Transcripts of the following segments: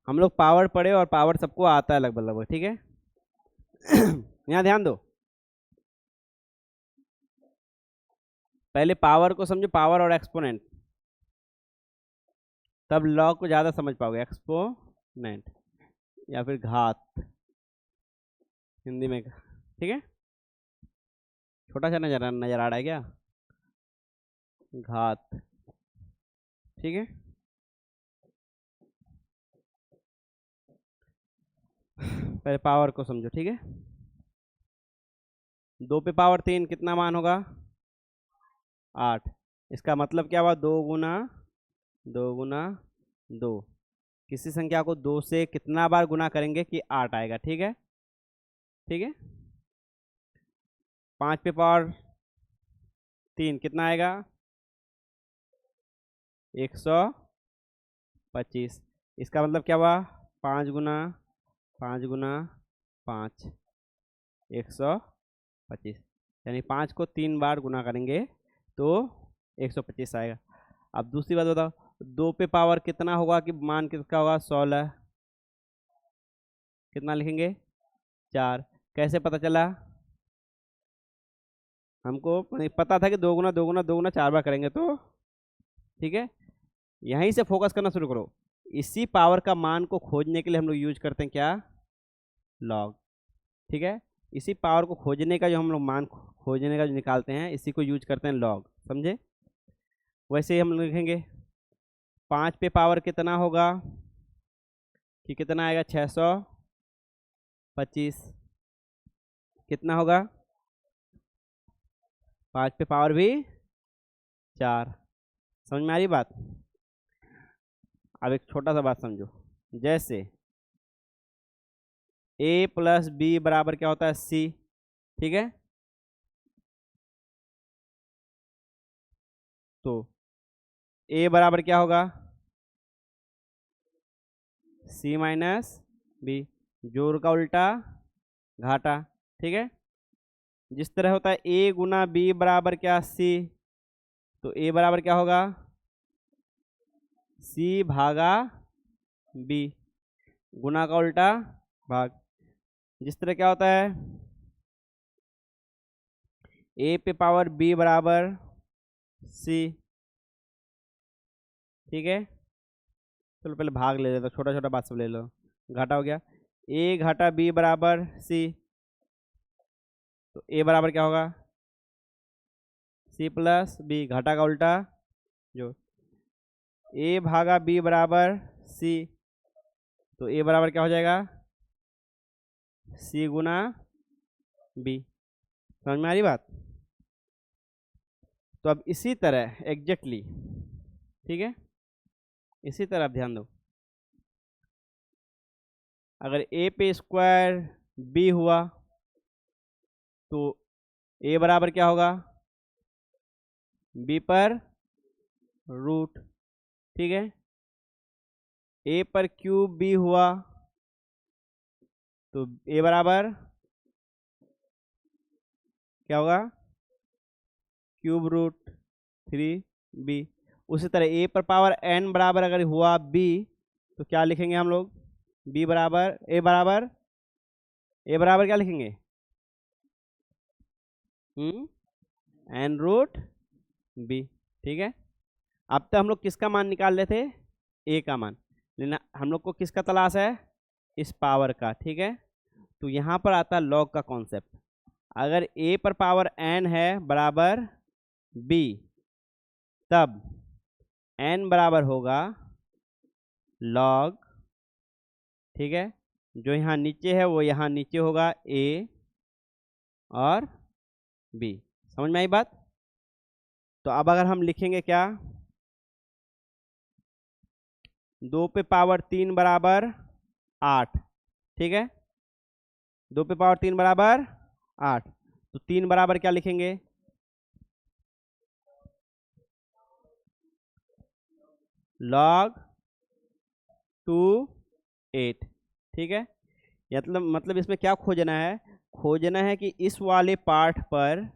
हम लोग पावर पढ़े और पावर सबको आता है लगभग लगभग, ठीक है। यहाँ ध्यान दो, पहले पावर को समझो, पावर और एक्सपोनेंट, तब लॉग को ज़्यादा समझ पाओगे। एक्सपोनेंट या फिर घात हिंदी में, ठीक है। छोटा सा नजर आ रहा है क्या? घात, ठीक है। पहले पावर को समझो, ठीक है। 2 पे पावर 3 कितना मान होगा? 8। इसका मतलब क्या हुआ? 2 × 2। किसी संख्या को 2 से कितना बार गुना करेंगे कि 8 आएगा, ठीक है, ठीक है। 5 पे पावर 3 कितना आएगा? 125। इसका मतलब क्या हुआ? 5 × 5 × 5 125, यानी 5 को 3 बार गुना करेंगे तो 125 आएगा। अब दूसरी बात बताओ, 2 पे पावर कितना होगा कि मान किसका होगा? 16। कितना लिखेंगे? 4। कैसे पता चला? हमको पता था कि 2 × 2 × 2 × 4 बार करेंगे तो, ठीक है। यहीं से फोकस करना शुरू करो। इसी पावर का मान को खोजने के लिए हम लोग यूज करते हैं क्या? लॉग, ठीक है। इसी पावर को खोजने का जो हम लोग मान खोजने का जो निकालते हैं, इसी को यूज करते हैं लॉग, समझे। वैसे ही हम लोग लिखेंगे 5 पे पावर कितना होगा कि कितना आएगा? 625। कितना होगा? 5 पे पावर भी 4। समझ में आ रही बात? अब एक छोटा सा बात समझो, जैसे a + b बराबर क्या होता है? c, ठीक है। तो a बराबर क्या होगा? c - b, जोड़ का उल्टा घाटा, ठीक है। जिस तरह होता है a × b बराबर क्या? c, तो a बराबर क्या होगा? c/b, गुना का उल्टा भाग। जिस तरह क्या होता है a पे पावर b बराबर c, ठीक है। चलो पहले भाग ले लेते, छोटा छोटा बात सब ले लो। घाटा हो गया, a घाटा b बराबर c, तो a बराबर क्या होगा? c + b, घाटा का उल्टा जो। a/b बराबर c, तो a बराबर क्या हो जाएगा? c × b। समझ में आ रही बात? तो अब इसी तरह एग्जैक्टली, ठीक है, इसी तरह आप ध्यान दो, अगर a पे स्क्वायर b हुआ तो a बराबर क्या होगा? b पर रूट, ठीक है। a पर क्यूब b हुआ तो a बराबर क्या होगा? √3b। उसी तरह a पर पावर n बराबर अगर हुआ b तो क्या लिखेंगे हम लोग? b बराबर a बराबर क्या लिखेंगे? n√b, ठीक है। अब तक हम लोग किसका मान निकाल रहे थे? a का मान, लेकिन हम लोग को किसका तलाश है? इस पावर का, ठीक है। तो यहाँ पर आता है लॉग का कॉन्सेप्ट। अगर a पर पावर n है बराबर b, तब n बराबर होगा log, ठीक है। जो यहाँ नीचे है वो यहाँ नीचे होगा a और b। समझ में आई बात? तो अब अगर हम लिखेंगे क्या? 2 पे पावर 3 बराबर 8, ठीक है। 2 पे पावर 3 बराबर 8, तो 3 बराबर क्या लिखेंगे? log 2/8, ठीक है। मतलब इसमें क्या खोजना है? खोजना है कि इस वाले पार्ट पर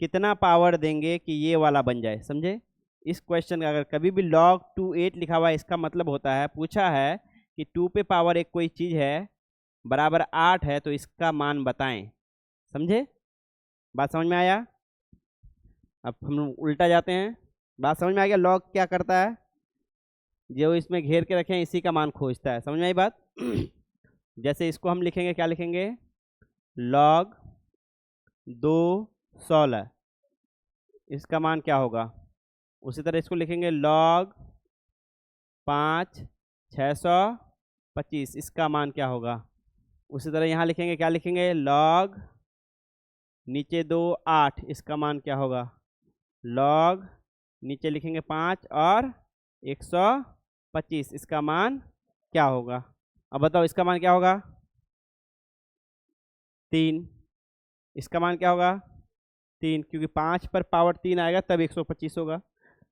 कितना पावर देंगे कि ये वाला बन जाए, समझे। इस क्वेश्चन का अगर कभी भी log 2/8 लिखा हुआ है, इसका मतलब होता है, पूछा है कि 2 पे पावर एक कोई चीज़ है बराबर 8 है तो इसका मान बताएं। समझे? बात समझ में आया? अब हम लोग उल्टा जाते हैं। बात समझ में आ गया? लॉग क्या करता है? जो इसमें घेर के रखे हैं इसी का मान खोजता है। समझ में आई बात? जैसे इसको हम लिखेंगे, क्या लिखेंगे? लॉग 2 16, इसका मान क्या होगा? उसी तरह इसको लिखेंगे लॉग 5 625, इसका मान क्या होगा? उसी तरह यहाँ लिखेंगे, क्या लिखेंगे? लॉग नीचे 2 8, इसका मान क्या होगा? लॉग नीचे लिखेंगे 5 और 125, इसका मान क्या होगा? अब बताओ इसका मान क्या होगा? 3, इसका मान क्या होगा? 3, क्योंकि 5 पर पावर 3 आएगा तब 125 होगा,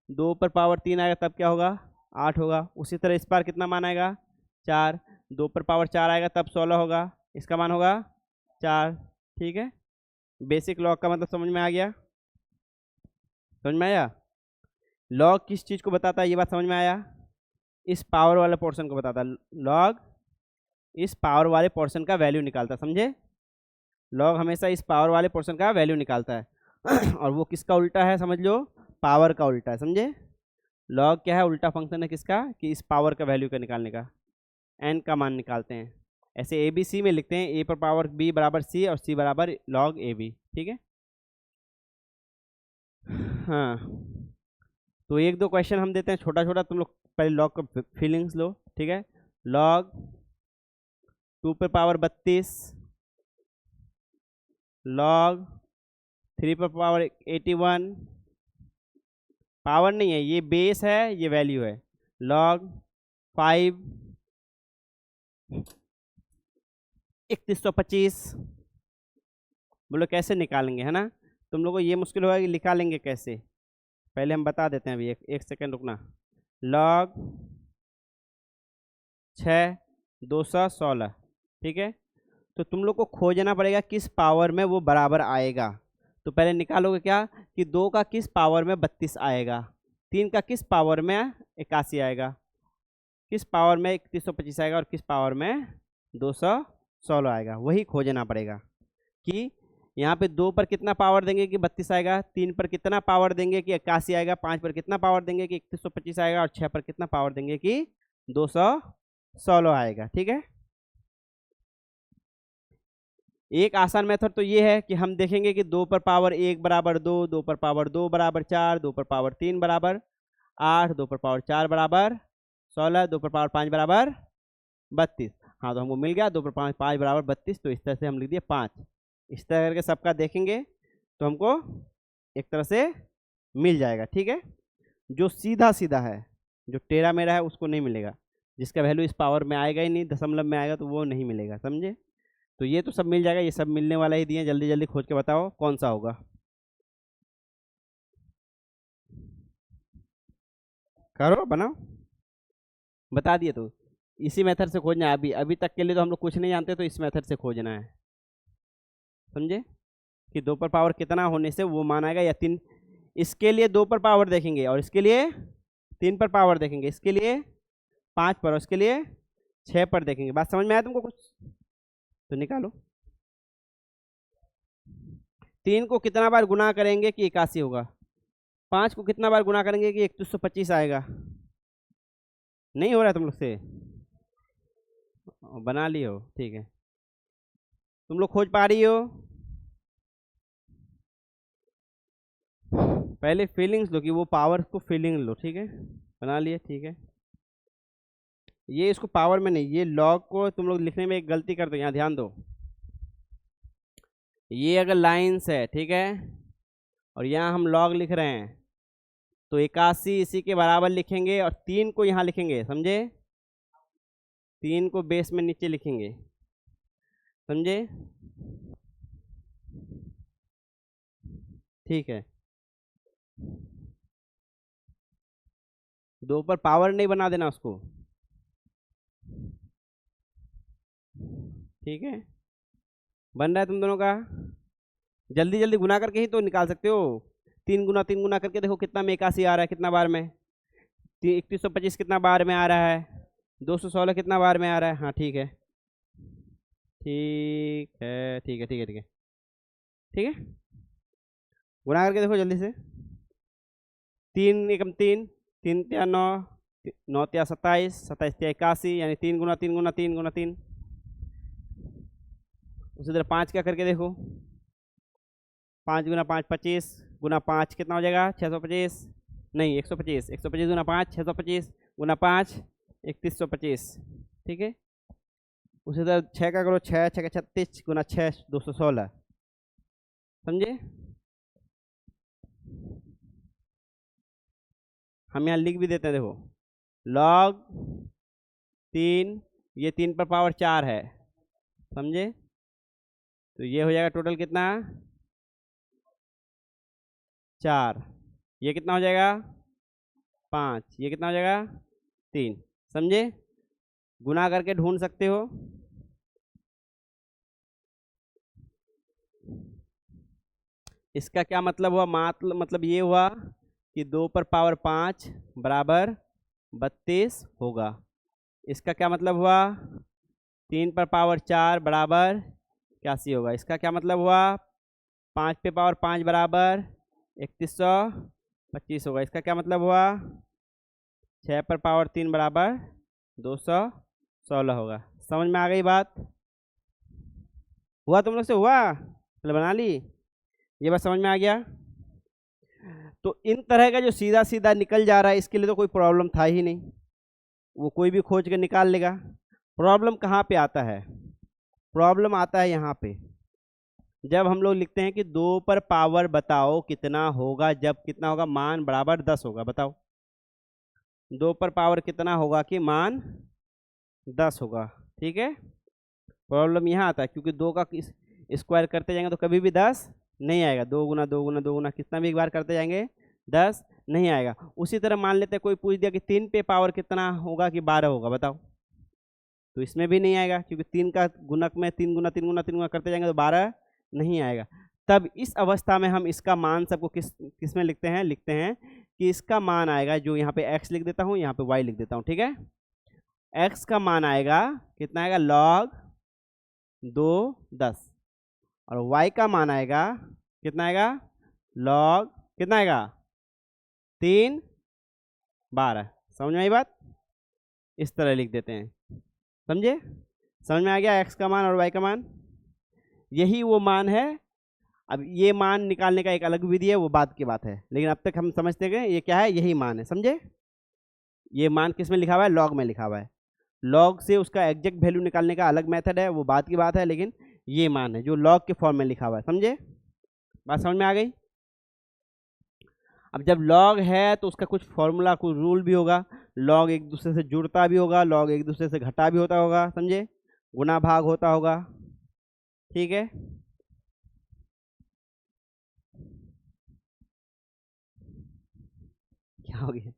2 पर पावर 3 आएगा तब क्या होगा? 8 होगा। उसी तरह इस पर कितना मान आएगा? 4, 2 पर पावर 4 आएगा तब 16 होगा, इसका मान होगा 4। ठीक है, बेसिक लॉग का मतलब समझ में आ गया? समझ में आया? लॉग किस चीज़ को बताता है ये बात समझ में आया? इस पावर वाले पोर्शन को बताता है। लॉग इस पावर वाले पोर्शन का वैल्यू निकालता है। समझे? लॉग हमेशा इस पावर वाले पोर्शन का वैल्यू निकालता है। और वो किसका उल्टा है? समझ लो, पावर का उल्टा है। समझे? लॉग क्या है? उल्टा फंक्शन है किसका? कि इस पावर का वैल्यू का निकालने का, एन का मान निकालते हैं। ऐसे ए बी सी में लिखते हैं, ए पर पावर बी बराबर सी और सी बराबर लॉग ए बी। ठीक है? हाँ, तो एक दो क्वेश्चन हम देते हैं छोटा छोटा, तुम लोग पहले लॉग का फीलिंग्स लो। ठीक है? लॉग 2 पर पावर 32, लॉग 3 पर पावर 81, पावर नहीं है ये, बेस है, ये वैल्यू है। लॉग 5 3125। बोलो कैसे निकालेंगे, है ना? तुम लोगों को ये मुश्किल होगा कि निकालेंगे कैसे, पहले हम बता देते हैं। अभी एक सेकेंड रुकना। लॉग 6 216, ठीक है? तो तुम लोग को खोजना पड़ेगा किस पावर में वो बराबर आएगा। तो पहले निकालोगे क्या कि 2 का किस पावर में 32 आएगा, 3 का किस पावर में 81 आएगा, किस पावर में 3125 आएगा और किस पावर में 216 आएगा। वही खोजना पड़ेगा कि यहाँ पे 2 पर कितना पावर देंगे कि 32 आएगा, 3 पर कितना पावर देंगे कि 81 आएगा, 5 पर कितना पावर देंगे कि 3125 आएगा और 6 पर कितना पावर देंगे कि 216 आएगा। ठीक है? एक आसान मेथड तो ये है कि हम देखेंगे कि 2 पर पावर 1 बराबर 2, 2 पर पावर 2 बराबर 4, 2 पर पावर 3 बराबर 8, 2 पर पावर 4 बराबर 16, 2 पर पावर 5 बराबर 32। हाँ, तो हमको मिल गया 2 पर 5 बराबर 32। तो इस तरह से हम लिख दिए 5। इस तरह करके सबका देखेंगे तो हमको एक तरह से मिल जाएगा। ठीक है? जो सीधा सीधा है, जो टेढ़ा मेढ़ा है उसको नहीं मिलेगा, जिसका वैल्यू इस पावर में आएगा ही नहीं, दशमलव में आएगा तो वो नहीं मिलेगा। समझे? तो ये तो सब मिल जाएगा, ये सब मिलने वाला ही दिए। जल्दी जल्दी खोज के बताओ कौन सा होगा। करो, बनाओ, बता दिए। तो इसी मेथड से खोजना है। अभी अभी तक के लिए तो हम लोग कुछ नहीं जानते, तो इस मेथड से खोजना है। समझे? कि 2 पर पावर कितना होने से वो मान आएगा, या 3, इसके लिए 2 पर पावर देखेंगे और इसके लिए 3 पर पावर देखेंगे, इसके लिए 5 पर और इसके लिए 6 पर देखेंगे। बात समझ में आया तुमको कुछ? तो निकालो। 3 को कितना बार गुना करेंगे कि 81 होगा, 5 को कितना बार गुना करेंगे कि 3125 आएगा। नहीं हो रहा है तुम लोग से? बना लियो, ठीक है? तुम लोग खोज पा रही हो? पहले फीलिंग्स लो कि वो पावर को फीलिंग लो। ठीक है? बना लिए, ठीक है? ये इसको पावर में नहीं, ये लॉग को तुम लोग लिखने में एक गलती करते हो। यहाँ ध्यान दो, ये अगर लाइन्स है, ठीक है, और यहाँ हम लॉग लिख रहे हैं तो 81 इसी के बराबर लिखेंगे और 3 को यहाँ लिखेंगे। समझे? 3 को बेस में नीचे लिखेंगे। समझे? ठीक है? 2 पर पावर नहीं बना देना उसको। ठीक है? बन रहा है तुम दोनों का? जल्दी जल्दी गुना करके ही तो निकाल सकते हो। 3 गुना करके देखो कितना में 81 आ रहा है, कितना बार में 3125 कितना बार में आ रहा है, 216 कितना बार में आ रहा है? हाँ ठीक है, ठीक है, ठीक है, ठीक है, ठीक है, ठीक है। गुणा करके देखो जल्दी से। 3 एकम 3, 3 तिया 9, 9 तिया 27, 27 तिया 81, यानी 3 गुना 3 गुना 3 गुना 3। उसी तरह 5 का करके देखो। 5 गुना 5 25, गुना 5 कितना हो जाएगा? 625, नहीं 125, 125 गुना 5 625, गुना 5 3125, ठीक है। उसी तरह 6 का करो, 6 6 का 36, गुना 6 216, समझे। हम यहाँ लिख भी देते हैं, देखो log 3, ये 3 पर पावर 4 है, समझे। तो ये हो जाएगा टोटल कितना? 4। ये कितना हो जाएगा? 5। ये कितना हो जाएगा? 3, समझे। गुना करके ढूंढ सकते हो। इसका क्या मतलब हुआ? मतलब ये हुआ कि 2 पर पावर 5 बराबर 32 होगा। इसका क्या मतलब हुआ? 3 पर पावर 4 बराबर 81 होगा। इसका क्या मतलब हुआ? 5 पे पावर 5 बराबर 3125 होगा। इसका क्या मतलब हुआ? 6 पर पावर 3 बराबर 216 होगा। समझ में आ गई बात? हुआ तुम लोग से? हुआ? चलो बना ली। ये बात समझ में आ गया? तो इन तरह का जो सीधा सीधा निकल जा रहा है, इसके लिए तो कोई प्रॉब्लम था ही नहीं, वो कोई भी खोज के निकाल लेगा। प्रॉब्लम कहाँ पे आता है? प्रॉब्लम आता है यहाँ पे, जब हम लोग लिखते हैं कि 2 पर पावर बताओ कितना होगा, जब कितना होगा? मान बराबर 10 होगा। बताओ 2 पर पावर कितना होगा कि मान 10 होगा, ठीक है। प्रॉब्लम यहाँ आता है क्योंकि 2 का स्क्वायर करते जाएंगे तो कभी भी 10 नहीं आएगा। 2 गुना 2 गुना 2 गुना कितना भी एक बार करते जाएंगे 10 नहीं आएगा। उसी तरह मान लेते हैं कोई पूछ दिया कि 3 पे पावर कितना होगा कि 12 होगा, बताओ। तो इसमें भी नहीं आएगा क्योंकि 3 का गुणक में 3 गुना 3 गुना 3 गुना करते जाएंगे तो 12 नहीं आएगा। तब इस अवस्था में हम इसका मान सबको किस में लिखते हैं? लिखते हैं कि इसका मान आएगा, जो यहाँ पे x लिख देता हूँ, यहाँ पे y लिख देता हूँ, ठीक है। x का मान आएगा कितना? आएगा log 2 10, और y का मान आएगा कितना? आएगा log कितना आएगा? 3 12। समझ में आई बात? इस तरह लिख देते हैं, समझे। समझ में आ गया? x का मान और y का मान, यही वो मान है। अब ये मान निकालने का एक अलग विधि है, वो बाद की बात है, लेकिन अब तक हम समझते गए ये क्या है, यही मान है, समझे। ये मान किस में लिखा हुआ है? लॉग में लिखा हुआ है। लॉग से उसका एग्जैक्ट वैल्यू निकालने का अलग मेथड है, वो बात की बात है, लेकिन ये मान है जो लॉग के फॉर्म में लिखा हुआ है, समझे। बात समझ में आ गई? अब जब लॉग है तो उसका कुछ फॉर्मूला, कुछ रूल भी होगा। लॉग एक दूसरे से जुड़ता भी होगा, लॉग एक दूसरे से घटा भी होता होगा, समझे। गुना भाग होता होगा, ठीक है। क्या हो गया?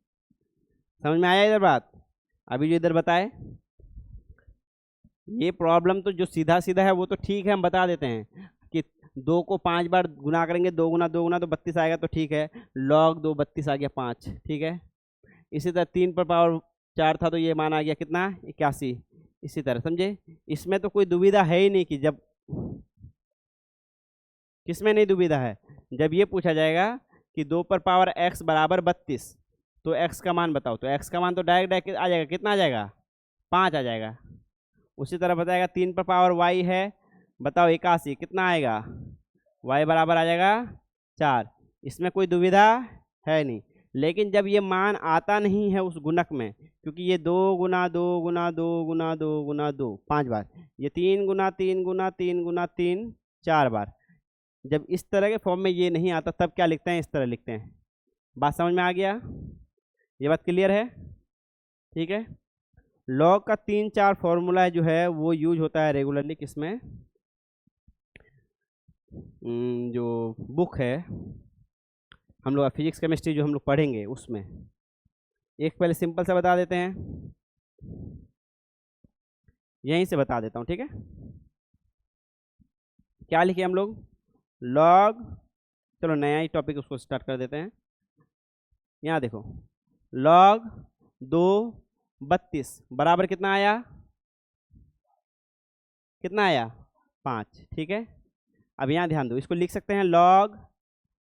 समझ में आया इधर बात? अभी जो इधर बताए, ये प्रॉब्लम तो जो सीधा सीधा है वो तो ठीक है, हम बता देते हैं कि 2 को 5 बार गुना करेंगे, 2 गुना 2 गुना तो 32 आएगा, तो ठीक है। log 2 32 आ गया 5, ठीक है। इसी तरह 3 पर पावर 4 था तो ये मान आ गया कितना? 81। इसी तरह, समझे। इसमें तो कोई दुविधा है ही नहीं कि जब, किसमें नहीं दुविधा है? जब ये पूछा जाएगा कि 2 पर पावर x बराबर 32, तो x का मान बताओ, तो x का मान तो डायरेक्ट आ जाएगा, कितना आ जाएगा? 5 आ जाएगा। उसी तरह बताएगा 3 पर पावर y है, बताओ 81, कितना आएगा? y बराबर आ जाएगा 4। इसमें कोई दुविधा है नहीं। लेकिन जब ये मान आता नहीं है उस गुणक में, क्योंकि ये 2 गुना 2 गुना 2 गुना 2 गुना 2 5 बार, ये 3 गुना 3 गुना 3 गुना 3 4 बार, जब इस तरह के फॉर्म में ये नहीं आता तब क्या लिखते हैं? इस तरह लिखते हैं। बात समझ में आ गया? ये बात क्लियर है? ठीक है। लॉग का 3-4 फॉर्मूला जो है वो यूज होता है रेगुलरली, किसमें? जो बुक है हम लोग फिजिक्स केमिस्ट्री जो हम लोग पढ़ेंगे उसमें। एक पहले सिंपल सा बता देते हैं, यहीं से बता देता हूँ, ठीक है। क्या लिखे हम लोग? लॉग, चलो नया ही टॉपिक उसको स्टार्ट कर देते हैं। यहाँ देखो, log 2 32 बराबर कितना आया, कितना आया 5। ठीक है, अब यहाँ ध्यान दो, इसको लिख सकते हैं log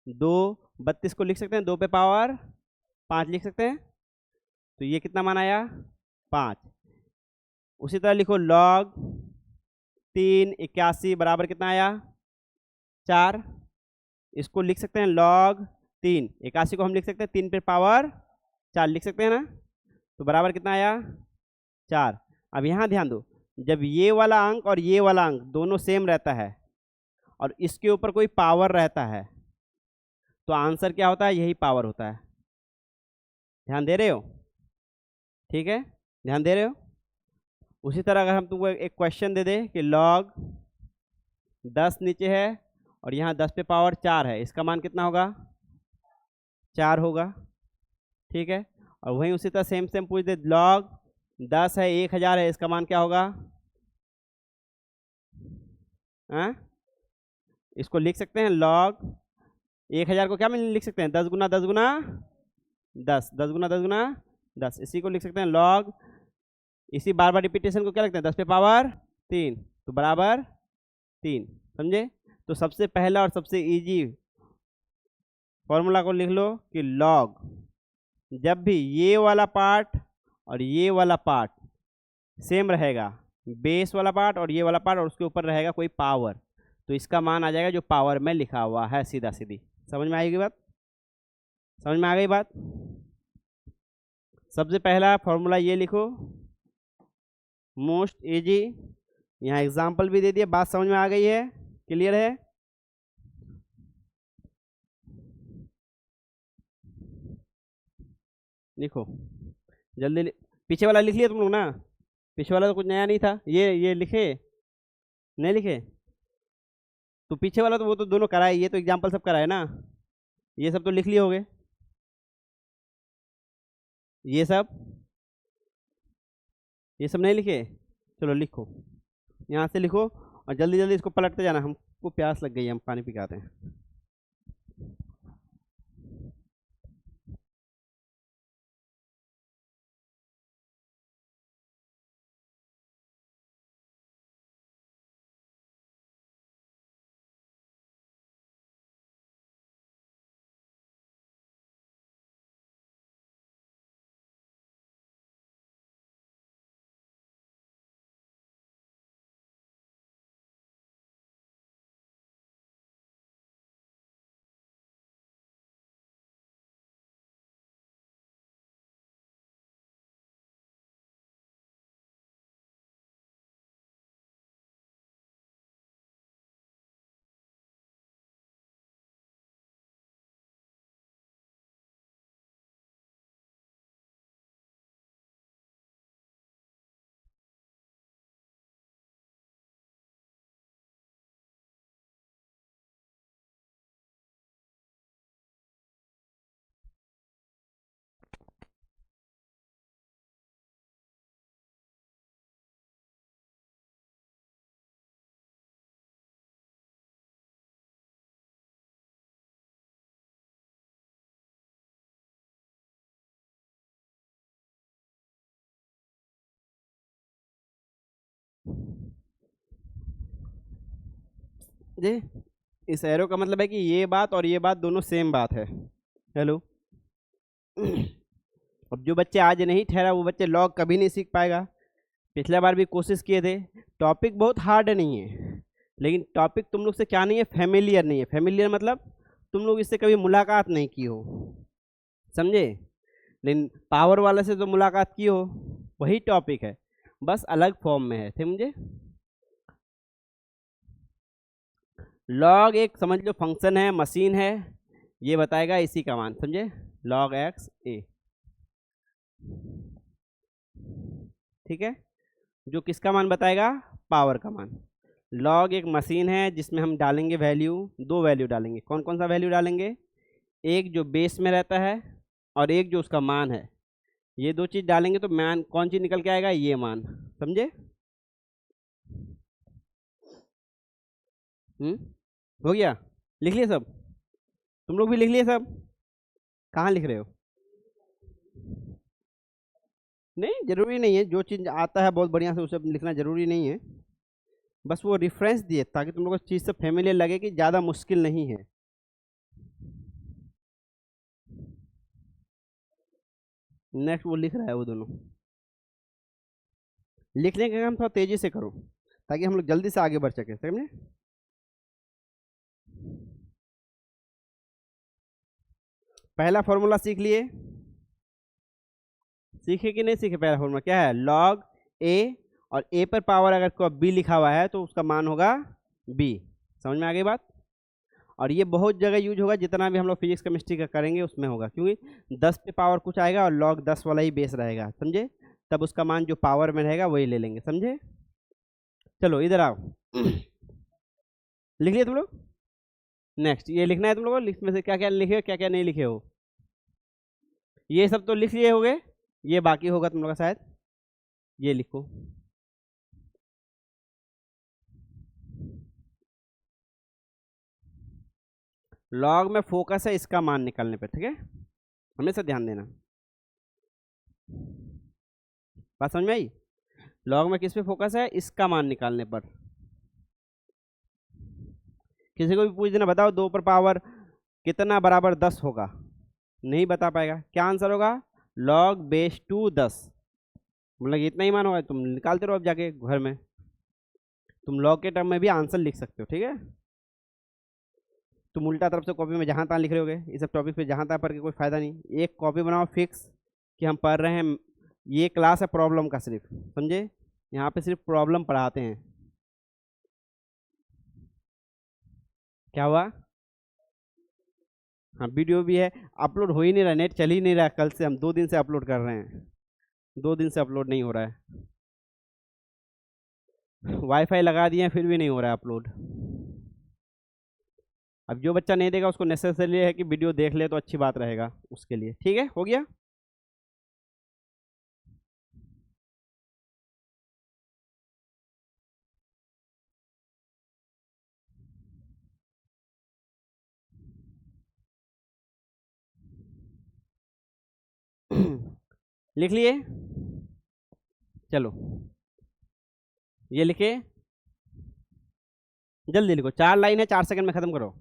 2, 32 को लिख सकते हैं 2 पे पावर 5 लिख सकते हैं, तो ये कितना मान आया 5। उसी तरह लिखो log 3 81 बराबर कितना आया 4। इसको लिख सकते हैं log 3 81 को हम लिख सकते हैं 3 पे पावर 4 लिख सकते हैं ना, तो बराबर कितना आया 4। अब यहाँ ध्यान दो, जब ये वाला अंक और ये वाला अंक दोनों सेम रहता है और इसके ऊपर कोई पावर रहता है तो आंसर क्या होता है, यही पावर होता है। ध्यान दे रहे हो, ठीक है, ध्यान दे रहे हो। उसी तरह अगर हम तुमको एक क्वेश्चन दे दे कि log 10 नीचे है और यहाँ 10 पे पावर 4 है, इसका मान कितना होगा 4 होगा। ठीक है, और वहीं उसी तरह सेम सेम पूछ दे log 10 है 1000 है, इसका मान क्या होगा, हाँ इसको लिख सकते हैं log 1000 को क्या में लिख सकते हैं 10 गुना 10 गुना 10, 10 गुना 10 गुना 10, इसी को लिख सकते हैं log, इसी बार बार रिपीटेशन को क्या लिखते हैं 10 पे पावर 3, तो बराबर 3। समझे, तो सबसे पहला और सबसे इजी फॉर्मूला को लिख लो कि log जब भी ये वाला पार्ट और ये वाला पार्ट सेम रहेगा, बेस वाला पार्ट और ये वाला पार्ट, और उसके ऊपर रहेगा कोई पावर, तो इसका मान आ जाएगा जो पावर में लिखा हुआ है, सीधा सीधी। समझ में आएगी बात, समझ में आ गई बात। सबसे पहला फॉर्मूला ये लिखो, मोस्ट इजी, यहाँ एग्जाम्पल भी दे दिया, बात समझ में आ गई है, क्लियर है। लिखो जल्दी, पीछे वाला लिख लिया तुम लोग ना, पीछे वाला तो कुछ नया नहीं था, ये लिखे नहीं लिखे, तो पीछे वाला तो वो तो दोनों कराए, ये तो एग्जाम्पल सब कराए ना, ये सब तो लिख लिए होगे, ये सब नहीं लिखे, चलो लिखो, यहाँ से लिखो और जल्दी जल्दी इसको पलटते जाना, हमको प्यास लग गई है, हम पानी पी के आते हैं। जी, इस एरो का मतलब है कि ये बात और ये बात दोनों सेम बात है। हेलो अब जो बच्चे आज नहीं ठहरा वो बच्चे लॉग कभी नहीं सीख पाएगा। पिछला बार भी कोशिश किए थे, टॉपिक बहुत हार्ड नहीं है, लेकिन टॉपिक तुम लोग से क्या नहीं है, फेमिलियर नहीं है। फेमिलियर मतलब तुम लोग इससे कभी मुलाकात नहीं की हो, समझे। लेकिन पावर वाले से तो मुलाकात की हो, वही टॉपिक है, बस अलग फॉर्म में है, समझे। लॉग एक समझ लो फंक्शन है, मशीन है, ये बताएगा इसी का मान, समझे, लॉग एक्स ए, ठीक है, जो किसका मान बताएगा, पावर का मान। लॉग एक मशीन है जिसमें हम डालेंगे वैल्यू, दो वैल्यू डालेंगे। कौन कौन सा वैल्यू डालेंगे, एक जो बेस में रहता है और एक जो उसका मान है, ये दो चीज़ डालेंगे तो मान कौन चीज़ निकल के आएगा, ये मान, समझे। हो गया, लिख लिए सब, तुम लोग भी लिख लिए सब, कहाँ लिख रहे हो, नहीं जरूरी नहीं है, जो चीज़ आता है बहुत बढ़िया से उसे लिखना जरूरी नहीं है, बस वो रेफरेंस दिए ताकि तुम लोग को चीज़ से फेमिलियर लगे कि ज़्यादा मुश्किल नहीं है। नेक्स्ट वो लिख रहा है, वो दोनों लिखने का काम थोड़ा तेजी से करो ताकि हम लोग जल्दी से आगे बढ़ सके, समझे। पहला फॉर्मूला सीख लिए, सीखे कि नहीं सीखे। पहला फॉर्मूला क्या है, लॉग ए, और ए पर पावर अगर कोई बी लिखा हुआ है तो उसका मान होगा बी। समझ में आ गई बात। और ये बहुत जगह यूज होगा, जितना भी हम लोग फिजिक्स केमिस्ट्री का करेंगे उसमें होगा, क्योंकि 10 पे पावर कुछ आएगा और लॉग 10 वाला ही बेस रहेगा, समझे। तब उसका मान जो पावर में रहेगा वही ले लेंगे, समझे। चलो इधर आओ, लिख लिया तुम लोग। नेक्स्ट ये लिखना है तुम लोगों को, लिस्ट में से क्या क्या लिखे हो क्या क्या नहीं लिखे हो। ये सब तो लिख लिए होगे, ये बाकी होगा तुम लोग का शायद, ये लिखो। लॉग में फोकस है इसका मान निकालने पे, ठीक है, हमेशा ध्यान देना। बात समझ में आई। लॉग में किस पे फोकस है, इसका मान निकालने पर। किसी को भी पूछ देना, बताओ 2 पर पावर कितना बराबर 10 होगा, नहीं बता पाएगा, क्या आंसर होगा, लॉग बेस टू 10, मतलब इतना ही मान होगा। तुम निकालते रहो अब जाके घर में, तुम लॉग के टर्म में भी आंसर लिख सकते हो, ठीक है। तुम उल्टा तरफ से कॉपी में जहाँ तहाँ लिख रहे होगे, इस सब टॉपिक पे जहाँ तहाँ पढ़ के कोई फायदा नहीं। एक कॉपी बनाओ फिक्स कि हम पढ़ रहे हैं, ये क्लास है प्रॉब्लम का सिर्फ, समझे, यहाँ पे सिर्फ प्रॉब्लम पढ़ाते हैं। क्या हुआ, हाँ वीडियो भी है, अपलोड हो ही नहीं रहा, नेट चल ही नहीं रहा, कल से हम 2 दिन से अपलोड कर रहे हैं, 2 दिन से अपलोड नहीं हो रहा है। वाईफाई लगा दिए हैं फिर भी नहीं हो रहा है अपलोड। अब जो बच्चा नहीं देगा उसको नेसेसरी है कि वीडियो देख ले तो अच्छी बात रहेगा उसके लिए, ठीक है, हो गया। लिख लिए, चलो ये लिखे, जल्दी लिखो, 4 लाइन है, 4 सेकंड में खत्म करो।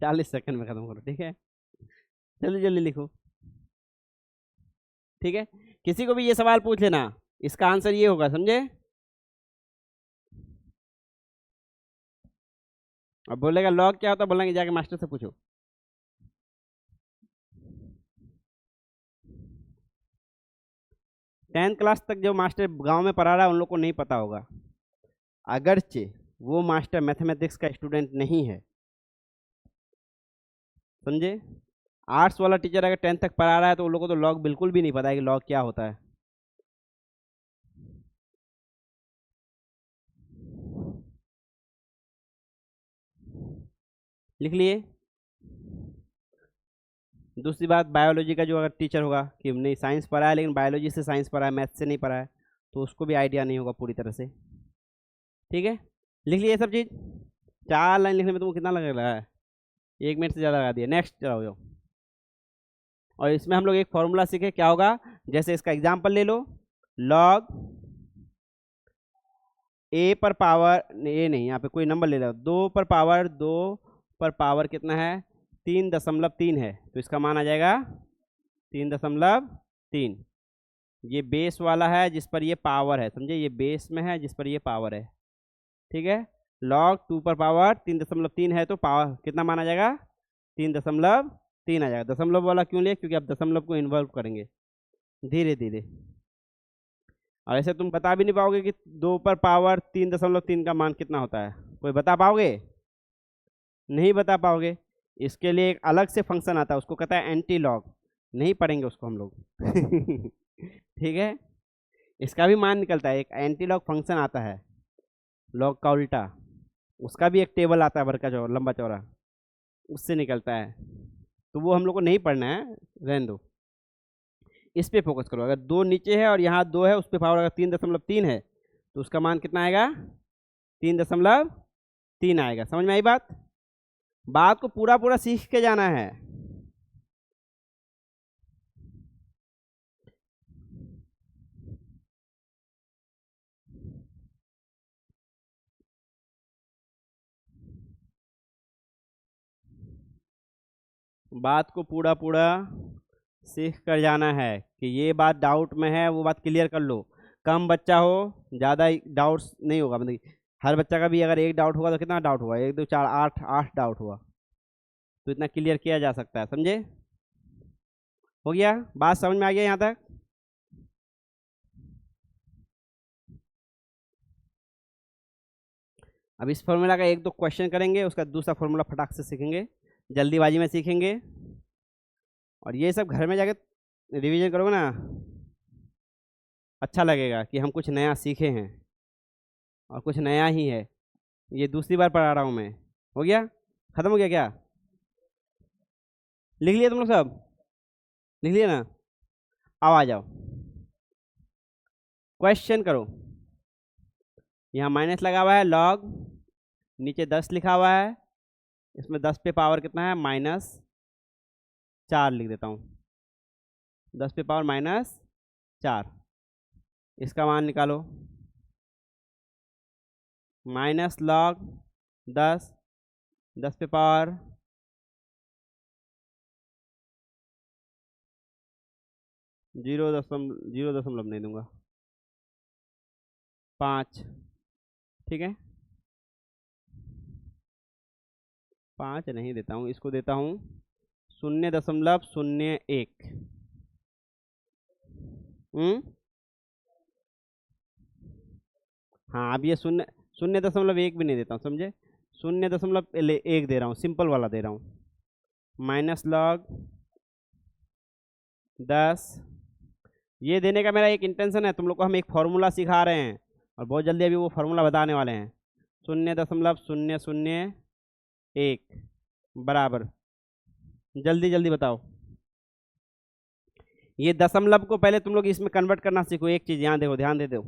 40 सेकंड में खत्म करो, ठीक है, जल्दी जल्दी लिखो, ठीक है। किसी को भी ये सवाल पूछ लेना, इसका आंसर ये होगा, समझे। अब बोलेगा लॉग क्या होता है, बोलेंगे जाके मास्टर से पूछो। टेंथ क्लास तक जो मास्टर गांव में पढ़ा रहा है उन लोग को नहीं पता होगा, अगरचे वो मास्टर मैथमेटिक्स का स्टूडेंट नहीं है, समझे। आर्ट्स वाला टीचर अगर 10th तक पढ़ा रहा है तो उन लोगों को तो लॉग बिल्कुल भी नहीं पता है कि लॉग क्या होता है। लिख लिए। दूसरी बात, बायोलॉजी का जो अगर टीचर होगा कि नहीं साइंस पढ़ा है लेकिन बायोलॉजी से साइंस पढ़ा है, मैथ से नहीं पढ़ा है, तो उसको भी आइडिया नहीं होगा पूरी तरह से, ठीक है। लिख लिए ये सब चीज़। 4 लाइन लिखने में तुमको कितना लग रहा है, 1 मिनट से ज़्यादा लगा दिया। नेक्स्ट चलाओ जाओ। और इसमें हम लोग एक फॉर्मूला सीखे, क्या होगा, जैसे इसका एग्जाम्पल ले लो, लॉग ए पर पावर, ए नहीं यहाँ पे कोई नंबर ले लो, 2 पर पावर 2 पर पावर कितना है 3.3 है, तो इसका मान आ जाएगा 3.3। ये बेस वाला है जिस पर ये पावर है, समझे, ये बेस में है जिस पर ये पावर है, ठीक है। लॉग 2 पर पावर 3.3 है तो पावर कितना मान आ जाएगा 3.3 आ जाएगा। दशमलव वाला क्यों ले, क्योंकि आप दशमलव को इन्वॉल्व करेंगे धीरे धीरे, और ऐसे तुम बता भी नहीं पाओगे कि 2 पर पावर 3.3 का मान कितना होता है, कोई बता पाओगे, नहीं बता पाओगे। इसके लिए एक अलग से फंक्शन आता है, उसको कहता है एंटी लॉग, नहीं पढ़ेंगे उसको हम लोग। ठीक है, इसका भी मान निकलता है, एक एंटी लॉग फंक्शन आता है, लॉग का उल्टा, उसका भी एक टेबल आता है बड़का चौड़ा लंबा चौड़ा, उससे निकलता है, तो वो हम लोग को नहीं पढ़ना है, रहने दो। इस पे फोकस करो, अगर 2 नीचे है और यहाँ 2 है, उस पर पावर अगर 3.3 है तो उसका मान कितना आएगा 3.3 आएगा। समझ में आई बात, बात को पूरा पूरा सीख के जाना है। बात को पूरा पूरा सीख कर जाना है कि ये बात डाउट में है, वो बात क्लियर कर लो। कम बच्चा हो ज़्यादा डाउट्स नहीं होगा, मतलब हर बच्चा का भी अगर एक डाउट होगा तो कितना डाउट हुआ, 1 2 4 8 8 डाउट हुआ, तो इतना क्लियर किया जा सकता है। समझे? हो गया? बात समझ में आ गया यहाँ तक? अब इस फॉर्मूला का 1 2 क्वेश्चन करेंगे, उसका दूसरा फॉर्मूला फटाक से सीखेंगे, जल्दीबाजी में सीखेंगे। और ये सब घर में जाके रिवीजन करोगे ना, अच्छा लगेगा कि हम कुछ नया सीखे हैं और कुछ नया ही है। ये दूसरी बार पढ़ा रहा हूँ मैं। हो गया? खत्म हो गया क्या? लिख लिया तुम लोग सब? लिख लिया ना? अब आ जाओ, क्वेश्चन करो। यहाँ माइनस लगा हुआ है, लॉग, नीचे 10 लिखा हुआ है, इसमें 10 पे पावर कितना है, -4 लिख देता हूँ। 10 पे पावर -4, इसका मान निकालो। माइनस लॉग 10, 10 पे पावर 0.0 नहीं दूंगा, 5, ठीक है। 5 नहीं देता हूँ, इसको देता हूँ 0.01। हाँ, अब ये 0.1 भी नहीं देता हूँ, समझे? 0.1 दे रहा हूँ, सिंपल वाला दे रहा हूँ। माइनस लॉग 10, ये देने का मेरा एक इंटेंशन है, तुम लोग को हम एक फार्मूला सिखा रहे हैं और बहुत जल्दी अभी वो फार्मूला बताने वाले हैं। 0.001 बराबर, जल्दी जल्दी बताओ। ये दशमलव को पहले तुम लोग इसमें कन्वर्ट करना सीखो। एक चीज़ यहाँ देखो, ध्यान दे दो,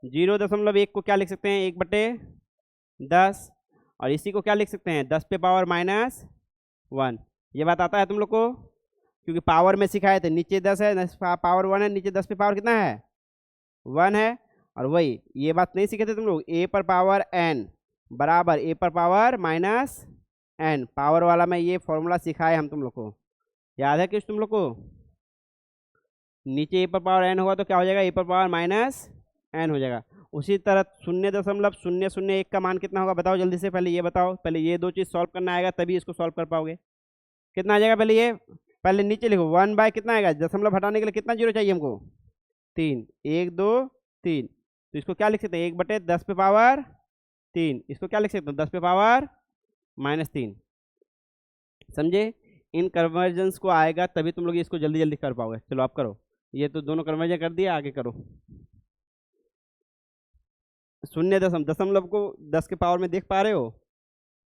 0.1 को क्या लिख सकते हैं, 1/10, और इसी को क्या लिख सकते हैं, 10 पे पावर -1। ये बात आता है तुम लोग को? क्योंकि पावर में सिखाए थे, नीचे 10 है, पावर 1 है, नीचे 10 पे पावर कितना है, 1 है। और वही ये बात नहीं सीखे थे तुम लोग, a पर पावर n बराबर a पर पावर -n, पावर वाला में ये फॉर्मूला सिखाए हम तुम लोग को, याद है कुछ तुम लोग को? नीचे a पर पावर n होगा तो क्या हो जाएगा, a पर पावर -n हो जाएगा। उसी तरह 0.001 का मान कितना होगा बताओ जल्दी से, पहले ये बताओ। पहले ये दो चीज़ सॉल्व करना आएगा तभी इसको सॉल्व कर पाओगे। कितना आ जाएगा, पहले ये, पहले नीचे लिखो 1 बाय कितना आएगा, दशमलव हटाने के लिए कितना जीरो चाहिए हमको, 3, 1 2 3, तो इसको क्या लिख सकते हैं, 1/10 पे पावर 3, इसको क्या लिख सकते हैं, 10 पे पावर -3। समझे? इन कन्वर्जन्स को आएगा तभी तुम लोग इसको जल्दी जल्दी कर पाओगे। चलो आप करो, ये तो दोनों कन्वर्जन कर दिया, आगे करो। 0 दशमलव को 10 के पावर में देख पा रहे हो,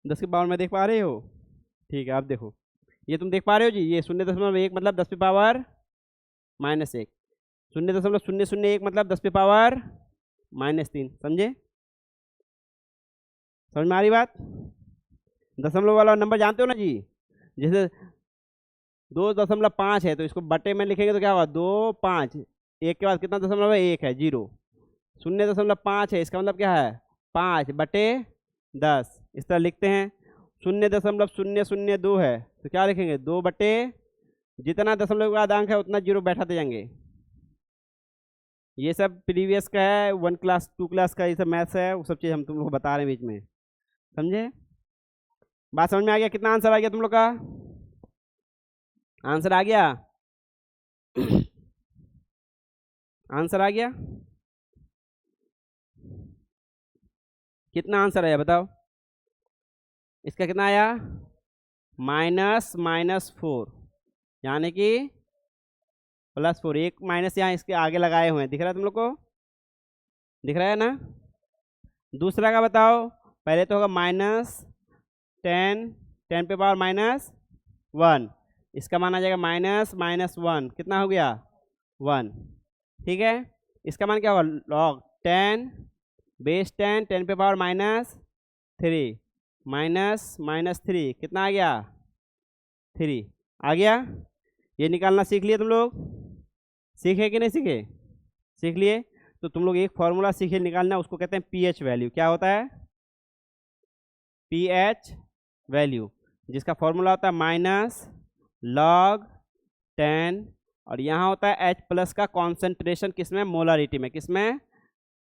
10 के पावर में देख पा रहे हो? ठीक है, आप देखो, ये तुम देख पा रहे हो जी, ये 0.1 मतलब 10 पे पावर -1, 0.001 मतलब 10 पे पावर -3। समझे? समझ में आ रही बात? दशमलव वाला नंबर जानते हो ना जी, जैसे 2.5 है तो इसको बटे में लिखेंगे तो क्या होगा, 2 5, एक के बाद कितना दशमलव है, 1 है, 0। 0.5 है, इसका मतलब क्या है, 5/10। इस तरह लिखते हैं। 0.002 है तो क्या लिखेंगे, 2 बटे, जितना दशमलव का आधांक है उतना जीरो बैठाते जाएंगे। ये सब प्रीवियस का है, 1 क्लास 2 क्लास का ये सब मैथ्स है, वो सब चीज़ हम तुम लोग को बता रहे हैं बीच में। समझे? बात समझ में आ गया? कितना आंसर आ गया तुम लोग का? आंसर आ गया? आंसर आ गया? कितना आंसर आया बताओ? इसका कितना आया, -4, यानी कि +4। एक माइनस यहाँ इसके आगे लगाए हुए हैं, दिख रहा है तुम लोग को? दिख रहा है ना? दूसरा का बताओ, पहले तो होगा -10, 10 पे पावर -1, इसका मान आ जाएगा -1, कितना हो गया, 1। ठीक है, इसका मान क्या होगा, log 10 बेस 10, 10 पे पावर -3, -3 कितना आ गया, 3 आ गया। ये निकालना सीख लिए तुम लोग? सीखे कि नहीं सीखे? सीख लिए? तो तुम लोग एक फॉर्मूला सीखे निकालना, उसको कहते हैं pH वैल्यू। क्या होता है, pH वैल्यू, जिसका फॉर्मूला होता है log 10, और यहाँ होता है H प्लस का कॉन्सेंट्रेशन किसमें, मोलारिटी में, किसमें,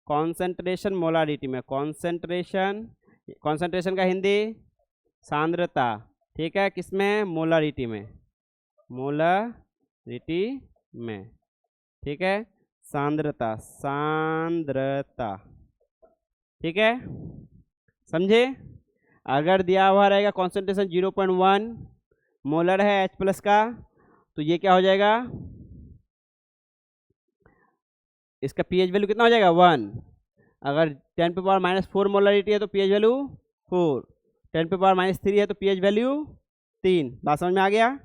कॉन्सेंट्रेशन मोलारिटी में, कॉन्सेंट्रेशन, कॉन्सेंट्रेशन का हिंदी सांद्रता, ठीक है, किसमें, मोलारिटी में, मोलारिटी में, ठीक है, सांद्रता, सांद्रता, ठीक है, समझे। अगर दिया हुआ रहेगा कॉन्सेंट्रेशन 0.1 मोलर है H प्लस का, तो ये क्या हो जाएगा, इसका pH वैल्यू कितना हो जाएगा 1। अगर 10 पे पावर -4 मोलरिटी है तो pH वैल्यू 4, 10 पे पावर -3 है तो pH वैल्यू 3। बात समझ में आ गया।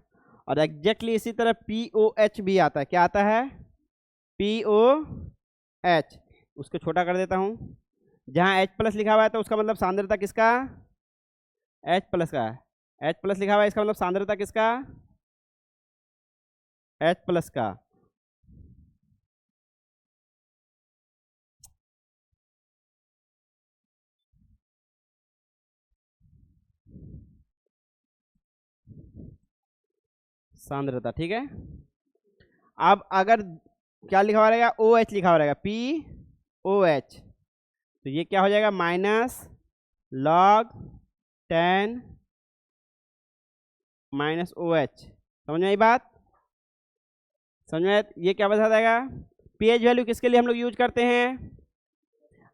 और एग्जैक्टली इसी तरह POH भी आता है, क्या आता है, POH, उसको छोटा कर देता हूँ। जहाँ H प्लस लिखा हुआ है तो उसका मतलब सांद्रता किसका, H प्लस का है, H प्लस लिखा हुआ है इसका मतलब सांद्रता किसका, H प्लस का। सांद्रता, ठीक है। अब अगर क्या लिखा हुआ रहेगा, OH लिखा हुआ रहेगा, POH, तो ये क्या हो जाएगा, -log 10 -OH। समझ में आई बात, समझ में, ये क्या बता देगा, pH वैल्यू किसके लिए हम लोग यूज करते हैं,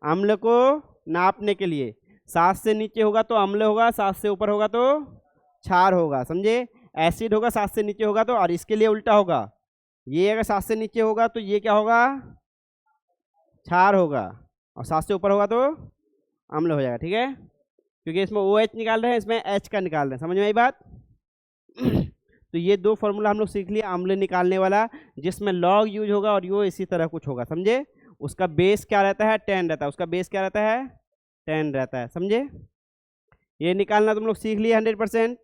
अम्ल को नापने के लिए। 7 से नीचे होगा तो अम्ल होगा, 7 से ऊपर होगा तो क्षार होगा, समझे। एसिड होगा 7 से नीचे होगा तो, और इसके लिए उल्टा होगा, ये अगर 7 से नीचे होगा तो ये क्या होगा, क्षार होगा, और 7 से ऊपर होगा तो अम्ल हो जाएगा, ठीक है। क्योंकि इसमें OH निकाल रहे हैं, इसमें H का निकाल रहे हैं, समझ में आई बात। तो ये दो फॉर्मूला हम लोग सीख लिया अम्ल निकालने वाला, जिसमें लॉग यूज होगा और यो इसी तरह कुछ होगा, समझे। उसका बेस क्या रहता है, 10 रहता है, उसका बेस क्या रहता है, 10 रहता है, समझे। ये निकालना तुम लोग सीख लिए 100%।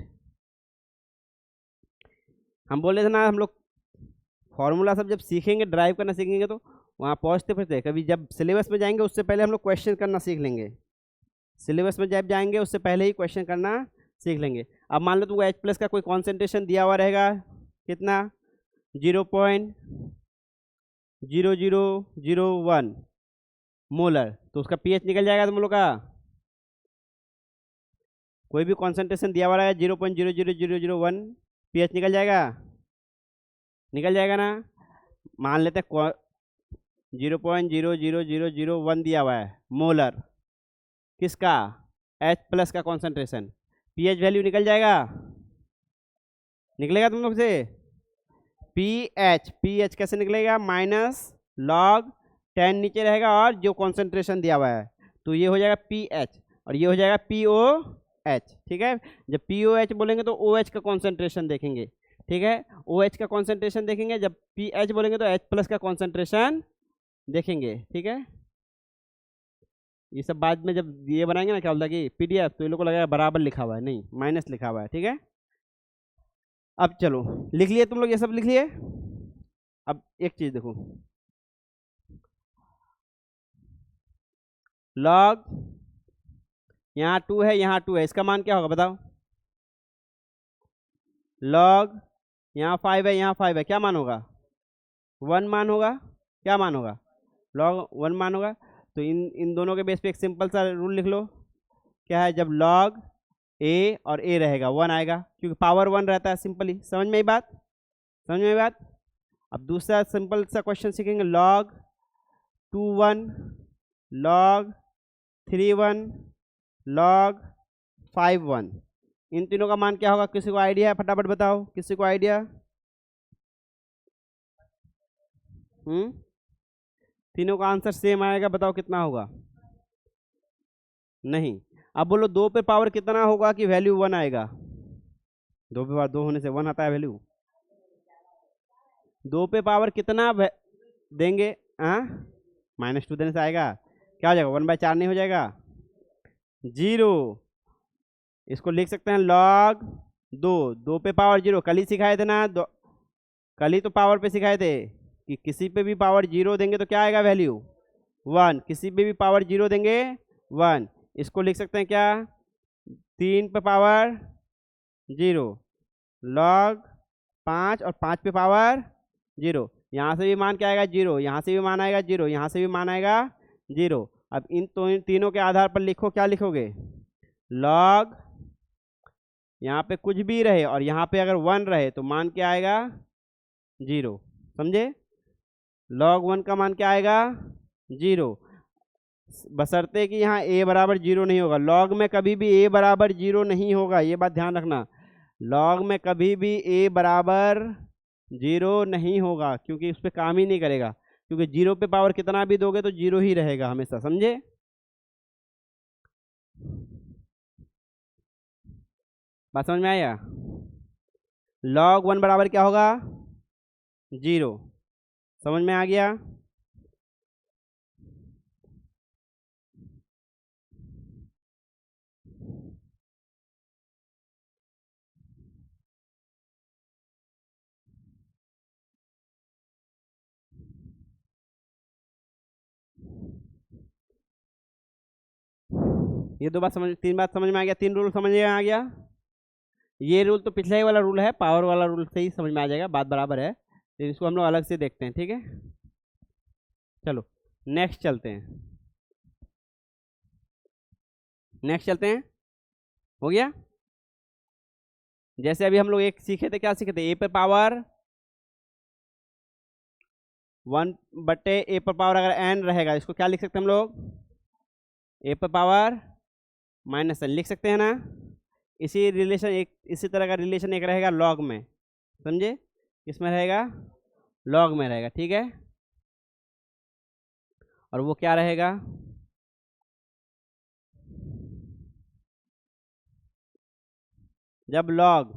हम बोले थे ना, हम लोग फॉर्मूला सब जब सीखेंगे, ड्राइव करना सीखेंगे तो वहाँ पहुँचते फिरते, कभी जब सिलेबस में जाएंगे उससे पहले हम लोग क्वेश्चन करना सीख लेंगे। सिलेबस में जब जाएंगे उससे पहले ही क्वेश्चन करना सीख लेंगे। अब मान लो तुमको H प्लस का कोई कॉन्सेंट्रेशन दिया हुआ रहेगा, कितना, 0.0001 मोलर, तो उसका pH निकल जाएगा तुम लोग का। कोई भी कॉन्सेंट्रेशन दिया हुआ है 0.00001 pH निकल जाएगा, निकल जाएगा ना। मान लेते हैं 0.00001 दिया हुआ है मोलर, किसका, H प्लस का कॉन्सेंट्रेशन, pH वैल्यू निकल जाएगा, निकलेगा तुम लोग से, pH कैसे निकलेगा, -log 10 नीचे रहेगा और जो कॉन्सेंट्रेशन दिया हुआ है, तो ये हो जाएगा pH और ये हो जाएगा POH, ठीक है। जब POH बोलेंगे तो OH का कॉन्सेंट्रेशन देखेंगे, ठीक है, OH का कॉन्सेंट्रेशन देखेंगे। जब pH बोलेंगे तो H प्लस का कॉन्सेंट्रेशन देखेंगे, ठीक है। ये सब बाद में जब ये बनाएंगे ना, क्या बोलता है कि PDF, तो ये लोग को लगेगा बराबर लिखा हुआ है, नहीं माइनस लिखा हुआ है, ठीक है। अब चलो लिख लिए तुम लोग, ये सब लिख लिए। अब एक चीज देखो, लॉग यहाँ 2 है, यहाँ 2 है, इसका मान क्या होगा बताओ। लॉग यहाँ 5 है, यहाँ 5 है, क्या मान होगा, 1 मान होगा, क्या मान होगा, लॉग 1 मान होगा। तो इन दोनों के बेस पे एक सिंपल सा रूल लिख लो, क्या है, जब लॉग A और A रहेगा 1 आएगा, क्योंकि पावर 1 रहता है, सिंपली, समझ में आई बात, समझ में आई बात। अब दूसरा सिंपल सा क्वेश्चन सीखेंगे, लॉग 2 1, लॉग 3 1, लॉग 5 1, इन तीनों का मान क्या होगा, किसी को आइडिया है, फटाफट बताओ, किसी को आइडिया। तीनों का आंसर सेम आएगा, बताओ कितना होगा, नहीं। अब बोलो 2 पे पावर कितना होगा कि वैल्यू 1 आएगा, 2 पे पावर 2 होने से 1 आता है वैल्यू, 2 पे पावर कितना देंगे, -2 देने से आएगा, क्या हो जाएगा, 1/4 नहीं हो जाएगा, 0। इसको लिख सकते हैं log 2 पे पावर 0, कल ही सिखाए थे ना, कल ही तो पावर पे सिखाए थे कि किसी पे भी पावर 0 देंगे तो क्या आएगा वैल्यू 1, किसी पे भी पावर 0 देंगे 1। इसको लिख सकते हैं क्या, 3 पे पावर 0 log 5 और 5 पे पावर 0। यहाँ से भी मान क्या आएगा 0, यहाँ से भी मान आएगा 0, यहाँ से भी मान आएगा 0। अब इन तीनों के आधार पर लिखो, क्या लिखोगे? लॉग, यहाँ पे कुछ भी रहे और यहाँ पे अगर 1 रहे तो मान क्या आएगा? 0। समझे? log 1 का मान क्या आएगा? 0, बशर्ते कि यहाँ a बराबर 0 नहीं होगा। log में कभी भी a बराबर 0 नहीं होगा, ये बात ध्यान रखना। log में कभी भी a बराबर 0 नहीं होगा, क्योंकि उस पर काम ही नहीं करेगा, क्योंकि 0 पे पावर कितना भी दोगे तो 0 ही रहेगा हमेशा। समझे? बात समझ में आया? log 1 बराबर क्या होगा? 0। समझ में आ गया? ये दो बात समझ, 3 बात समझ में आ गया, 3 रूल समझ में आ गया। ये रूल तो पिछले ही वाला रूल है, पावर वाला रूल से ही समझ में आ जाएगा, बात बराबर है। तो इसको हम लोग अलग से देखते हैं, ठीक है? चलो नेक्स्ट चलते हैं, नेक्स्ट चलते हैं। हो गया? जैसे अभी हम लोग एक सीखे थे, क्या सीखे थे? ए पे पावर 1 बटे ए पर पावर अगर एन रहेगा, इसको क्या लिख सकते हैं हम लोग? ए पर पावर माइनस एन लिख सकते हैं ना। इसी रिलेशन, एक इसी तरह का रिलेशन एक रहेगा लॉग में। समझे? किसमें रहेगा? लॉग में रहेगा, ठीक है? और वो क्या रहेगा? जब लॉग,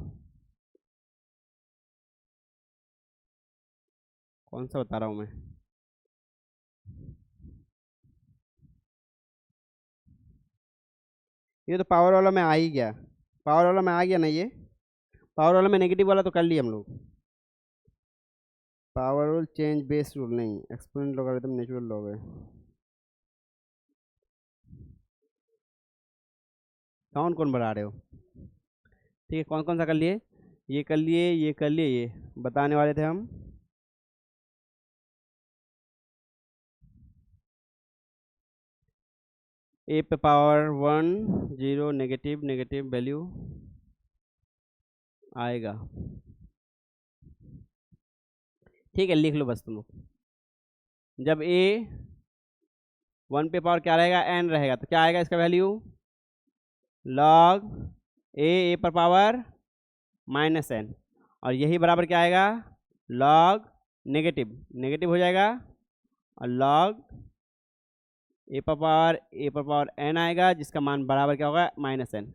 कौन सा बता रहा हूं मैं? ये तो पावर वाला में आ ही गया, पावर वाला में आ गया ना। ये पावर वाला में नेगेटिव वाला तो कर लिया हम लोग। Power rule change base rule नहीं, एक्सपोनेंट लॉगरिथम नेचुरल लॉग है। कौन कौन बढ़ा रहे हो? ठीक है, कौन कौन सा कर लिए? ये कर लिए, ये कर लिए, ये बताने वाले थे हम। ए पे पावर 1 0 नेगेटिव, नेगेटिव वैल्यू आएगा, ठीक है? लिख लो बस तुम लोग। जब ए 1 पे पावर क्या रहेगा? एन रहेगा, तो क्या आएगा इसका वैल्यू? लॉग ए पर पावर माइनस एन, और यही बराबर क्या आएगा? लॉग नेगेटिव, नेगेटिव हो जाएगा, और लॉग ए पर पावर एन आएगा, जिसका मान बराबर क्या होगा? Minus n.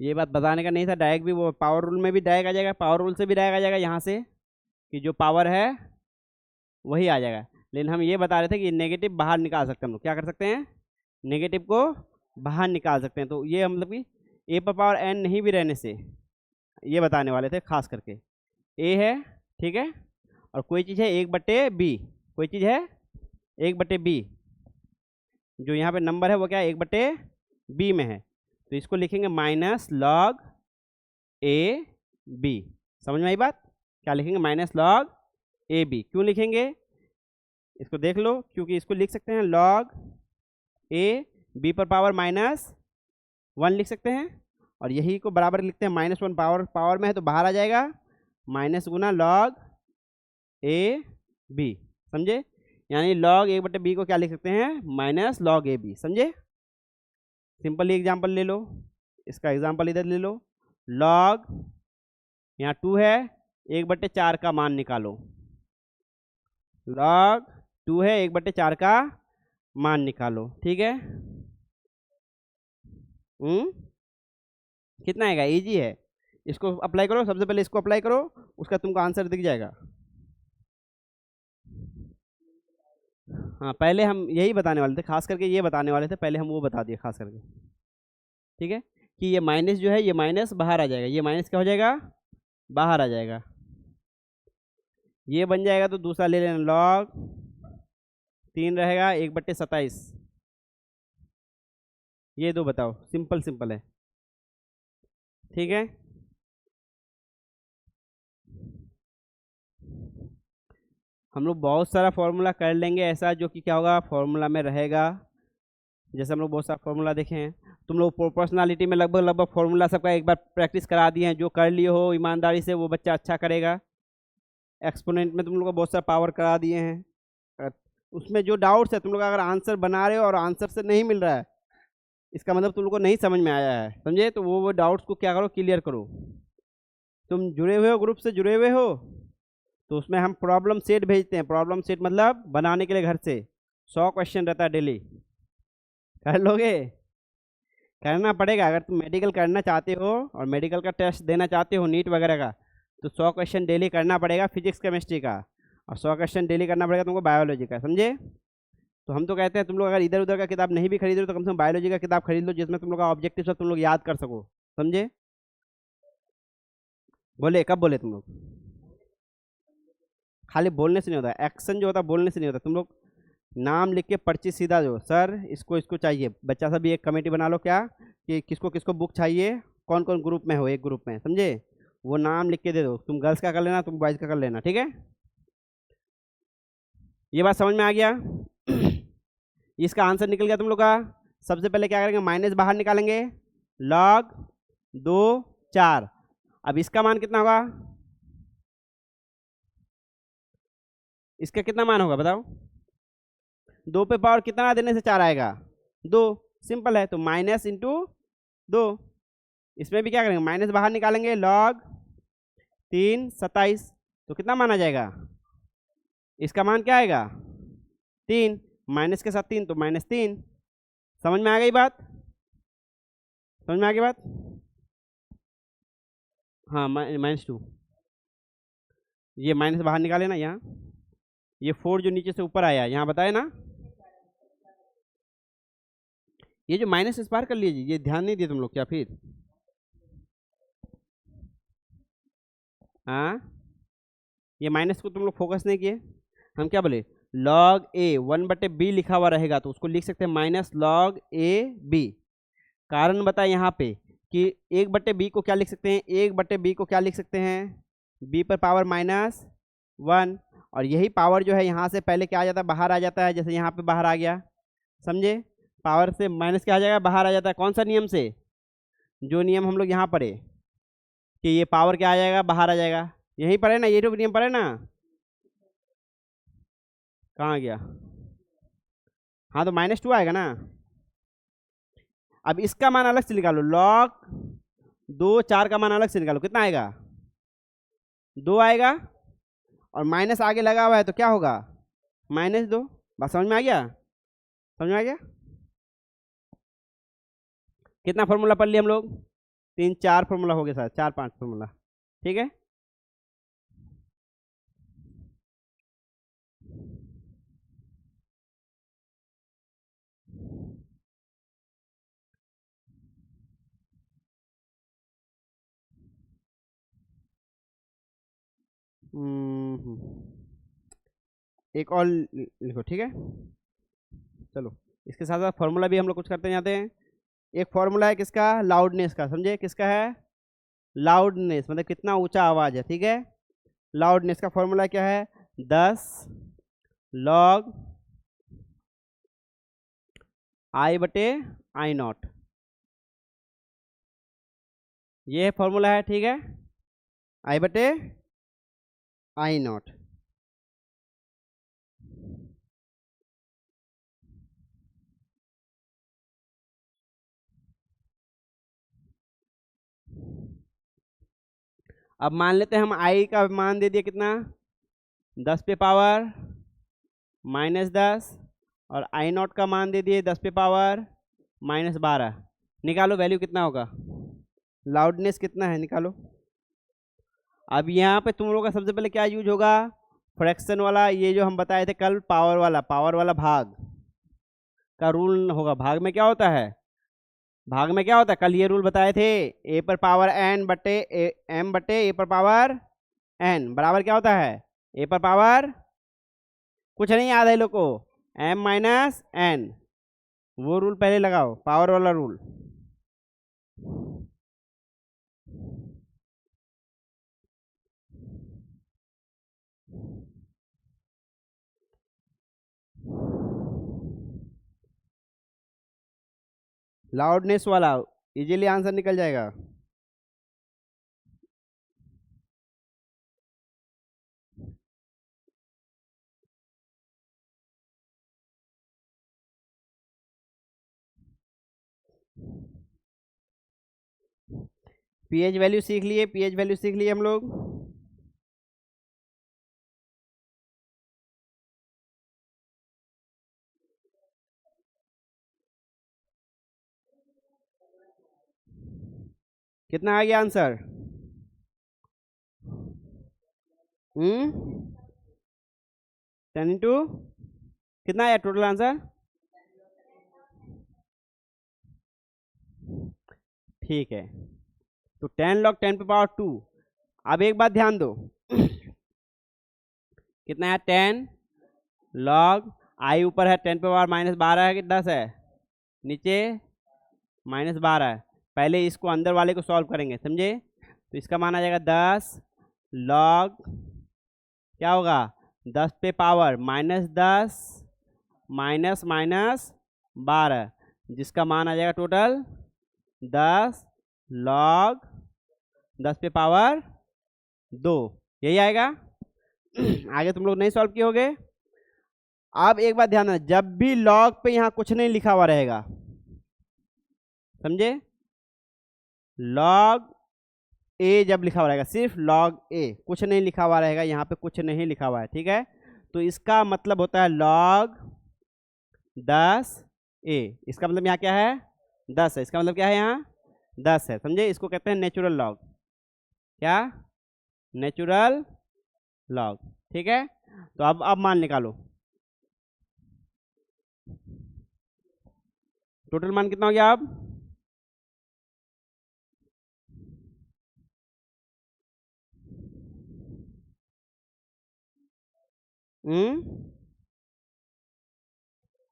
ये बात बताने का नहीं था, डायरेक्ट भी वो पावर रूल में भी डायरेक्ट आ जाएगा, पावर रूल से भी डायरेक्ट आ जाएगा यहाँ से, कि जो पावर है वही आ जाएगा। लेकिन हम ये बता रहे थे कि नेगेटिव बाहर निकाल सकते हैं हम लोग। क्या कर सकते हैं? नेगेटिव को बाहर निकाल सकते हैं। तो ये मतलब कि ए पर पावर एन नहीं भी रहने से, ये बताने वाले थे खास करके। ए है, ठीक है, और कोई चीज़ है 1/b, कोई चीज़ है 1/b, जो यहाँ पे नंबर है वो क्या है? 1/b में है, तो इसको लिखेंगे माइनस लॉग ए बी। समझ में आई बात? क्या लिखेंगे? Minus log a b. क्यों लिखेंगे? इसको देख लो, क्योंकि इसको लिख सकते हैं लॉग ए बी पर पावर -1 लिख सकते हैं, और यही को बराबर लिखते हैं -1, पावर में है तो बाहर आ जाएगा, माइनस गुना लॉग ए बी। समझे? यानी लॉग 1/b को क्या लिख सकते हैं? Minus log a b. समझे? सिंपली एग्जाम्पल ले लो, इसका एग्जाम्पल इधर ले लो। लॉग यहाँ 2 है, 1/4 का मान निकालो। लॉग 2 है, 1/4 का मान निकालो, ठीक है? कितना आएगा? इजी है, इसको अप्लाई करो, सबसे पहले इसको अप्लाई करो, उसका तुमको आंसर दिख जाएगा। हाँ, पहले हम यही बताने वाले थे, खास करके ये बताने वाले थे, पहले हम वो बता दिए खास करके, ठीक है? कि ये माइनस जो है, ये माइनस बाहर आ जाएगा, ये माइनस क्या हो जाएगा? बाहर आ जाएगा। ये बन जाएगा तो दूसरा ले लेना, लॉग 3 रहेगा 1/27। ये दो बताओ, सिंपल सिंपल है, ठीक है? हम लोग बहुत सारा फॉर्मूला कर लेंगे ऐसा जो कि क्या होगा फॉर्मूला में रहेगा। जैसे हम लोग बहुत सारा फॉर्मूला देखे हैं, तुम लोग प्रोपोर्शनलिटी में लगभग लगभग फॉर्मूला सबका एक बार प्रैक्टिस करा दिए हैं। जो कर लिए हो ईमानदारी से वो बच्चा अच्छा करेगा। एक्सपोनेंट में तुम लोग को बहुत सारा पावर करा दिए हैं। उसमें जो डाउट्स है तुम लोग अगर आंसर बना रहे हो और आंसर से नहीं मिल रहा है, इसका मतलब तुम लोग को नहीं समझ में आया है, समझे? तो वो डाउट्स को क्या करो, क्लियर करो। तुम जुड़े हुए हो, ग्रुप से जुड़े हुए हो, तो उसमें हम प्रॉब्लम सेट भेजते हैं। प्रॉब्लम सेट मतलब बनाने के लिए घर से 100 क्वेश्चन रहता है डेली। कर लोगे? करना पड़ेगा। अगर तुम मेडिकल करना चाहते हो और मेडिकल का टेस्ट देना चाहते हो नीट वगैरह का, तो 100 क्वेश्चन डेली करना पड़ेगा फिजिक्स केमिस्ट्री का, और 100 क्वेश्चन डेली करना पड़ेगा तुमको बायोलॉजी का, समझे? तो हम तो कहते हैं तुम लोग अगर इधर उधर का किताब नहीं भी खरीद रहे हो तो कम से कम बायोलॉजी का किताब खरीद लो, जिसमें तुम लोग का ऑब्जेक्टिव सब तुम लोग याद कर सको, समझे? बोले कब बोले तुम लोग? खाली बोलने से नहीं होता, एक्शन जो होता है बोलने से नहीं होता। तुम लोग नाम लिख के पर्ची सीधा दो, सर इसको इसको चाहिए। बच्चा सब भी एक कमेटी बना लो क्या कि किसको किसको बुक चाहिए, कौन कौन ग्रुप में हो, एक ग्रुप में, समझे? वो नाम लिख के दे दो। तुम गर्ल्स का कर लेना, तुम बॉयज़ का कर लेना, ठीक है? ये बात समझ में आ गया? इसका आंसर निकल गया तुम लोग का। सबसे पहले क्या करेंगे, माइनस बाहर निकालेंगे, log 2 4। अब इसका मान कितना होगा? इसका कितना मान होगा बताओ? 2 पे पावर कितना देने से 4 आएगा? 2। सिंपल है, तो माइनस इंटू 2। इसमें भी क्या करेंगे, माइनस बाहर निकालेंगे, log 3 27। तो कितना मान आ जाएगा? इसका मान क्या आएगा? 3। माइनस के साथ 3 तो -3। समझ में आ गई बात? समझ में आ गई बात? हाँ, -2। ये माइनस बाहर निकाले ना यहाँ, ये 4 जो नीचे से ऊपर आया यहाँ बताए ना, ये जो माइनस इस बार कर लीजिए, ये ध्यान नहीं दिए तुम लोग क्या फिर? हाँ, ये माइनस को तुम लोग फोकस नहीं किए। हम क्या बोले, log a 1/b लिखा हुआ रहेगा तो उसको लिख सकते हैं माइनस log a b। कारण बताए यहाँ पे कि 1/b को क्या लिख सकते हैं, 1/b को क्या लिख सकते हैं, b पर पावर -1। और यही पावर जो है यहाँ से पहले क्या आ जाता है, बाहर आ जाता है। जैसे यहाँ पे बाहर आ गया, समझे? पावर से माइनस क्या आ जाएगा, बाहर आ जाता है। कौन सा नियम से? जो नियम हम लोग यहाँ पढ़े कि ये पावर क्या आ जाएगा, बाहर आ जाएगा। यहीं पर है ना, ये जो नियम पर है ना। कहाँ गया? हाँ, तो -2 आएगा ना। अब इसका मान अलग से निकालो, log 2 4 का मान अलग से निकालो, कितना आएगा? 2 आएगा। और माइनस आगे लगा हुआ है तो क्या होगा, -2। बात समझ में आ गया? समझ में आ गया? कितना फॉर्मूला पढ़ लिया हम लोग? 3 4 फॉर्मूला हो गया सर, 4 5 फॉर्मूला, ठीक है? एक और लिखो, ठीक है? चलो, इसके साथ साथ फॉर्मूला भी हम लोग कुछ करते जाते हैं। एक फॉर्मूला है किसका, लाउडनेस का, समझे? किसका है? लाउडनेस मतलब कितना ऊंचा आवाज है, ठीक है? लाउडनेस का फॉर्मूला क्या है, 10 log I/I0। ये फॉर्मूला है, ठीक है? I/I0। अब मान लेते हैं हम I का मान दे दिया कितना, 10 पे पावर -10, और I0 का मान दे दिए 10 पे पावर -12। निकालो वैल्यू कितना होगा, लाउडनेस कितना है, निकालो। अब यहाँ पे तुम लोगों का सबसे पहले क्या यूज होगा, फ्रैक्शन वाला, ये जो हम बताए थे कल, पावर वाला भाग का रूल होगा। भाग में क्या होता है, भाग में क्या होता है, कल ये रूल बताए थे, a पर पावर n बटे m बटे a पर पावर n बराबर क्या होता है, a पर पावर, कुछ नहीं याद है लोग को, m-n। वो रूल पहले लगाओ, पावर वाला रूल। लाउडनेस वाला इजीली आंसर निकल जाएगा। पीएच वैल्यू सीख लिए, पीएच वैल्यू सीख लिए हम लोग। कितना आ गया आंसर? 10 इंटू कितना आया टोटल आंसर? ठीक है, तो 10 log 10 पे पावर 2। अब एक बात ध्यान दो कितना है 10 log आई ऊपर है 10 पे पावर -12 है कि 10 है, नीचे -12 है। पहले इसको अंदर वाले को सॉल्व करेंगे, समझे? तो इसका मान आ जाएगा 10 log क्या होगा 10 पे पावर -10 -12, जिसका मान आ जाएगा टोटल 10 log 10 पे पावर 2, यही आएगा। आगे तुम लोग नहीं सॉल्व किए होगे। अब एक बात ध्यान देना, जब भी log पे यहाँ कुछ नहीं लिखा हुआ रहेगा, समझे? log ए जब लिखा हुआ रहेगा, सिर्फ log ए, कुछ नहीं लिखा हुआ रहेगा, यहाँ पे कुछ नहीं लिखा हुआ है, ठीक है? तो इसका मतलब होता है log 10 ए। इसका मतलब यहाँ क्या है 10 है, इसका मतलब क्या है यहाँ 10 है, समझे? इसको कहते हैं नेचुरल लॉग। क्या? नेचुरल लॉग, ठीक है? तो अब मान निकालो, टोटल मान कितना हो गया अब?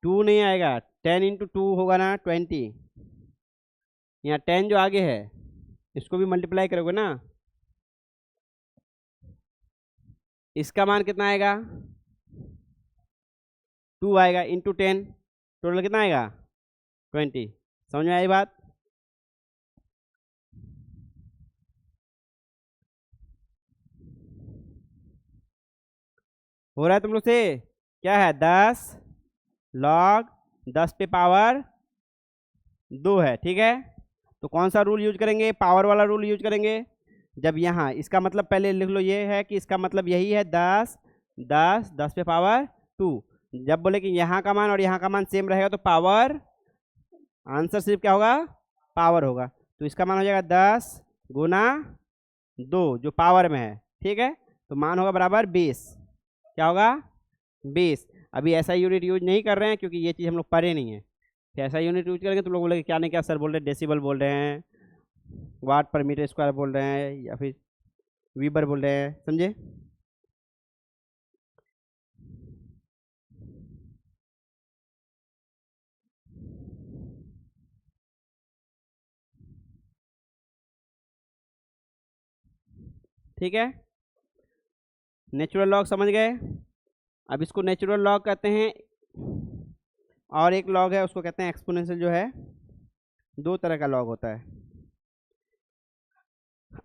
टू नहीं आएगा, 10 इंटू 2 होगा ना 20। यहाँ 10 जो आगे है इसको भी मल्टीप्लाई करोगे ना, इसका मान कितना आएगा 2 आएगा इंटू 10, टोटल कितना आएगा 20। समझ में आई बात? हो रहा है तुम लोग से? क्या है 10 log 10 पे पावर 2 है, ठीक है? तो कौन सा रूल यूज करेंगे? पावर वाला रूल यूज करेंगे। जब यहाँ इसका मतलब पहले लिख लो, ये है कि इसका मतलब यही है 10 10 10 पे पावर 2। जब बोले कि यहाँ का मान और यहाँ का मान सेम रहेगा तो पावर, आंसर सिर्फ क्या होगा पावर होगा। तो इसका मान हो जाएगा 10 गुना 2 जो पावर में है, ठीक है? तो मान होगा बराबर 20। क्या होगा 20। अभी ऐसा यूनिट यूज नहीं कर रहे हैं क्योंकि ये चीज़ हम लोग पढ़े नहीं है। ऐसा यूनिट यूज करेंगे तो लोग बोलेंगे क्या नहीं क्या सर बोल रहे हैं, डेसिबल बोल रहे हैं, वाट पर मीटर स्क्वायर बोल रहे हैं, या फिर वीबर बोल रहे हैं, समझे? ठीक है, नेचुरल लॉग समझ गए। अब इसको नेचुरल लॉग कहते हैं, और एक लॉग है उसको कहते हैं एक्सपोनेंशियल। जो है दो तरह का लॉग होता है।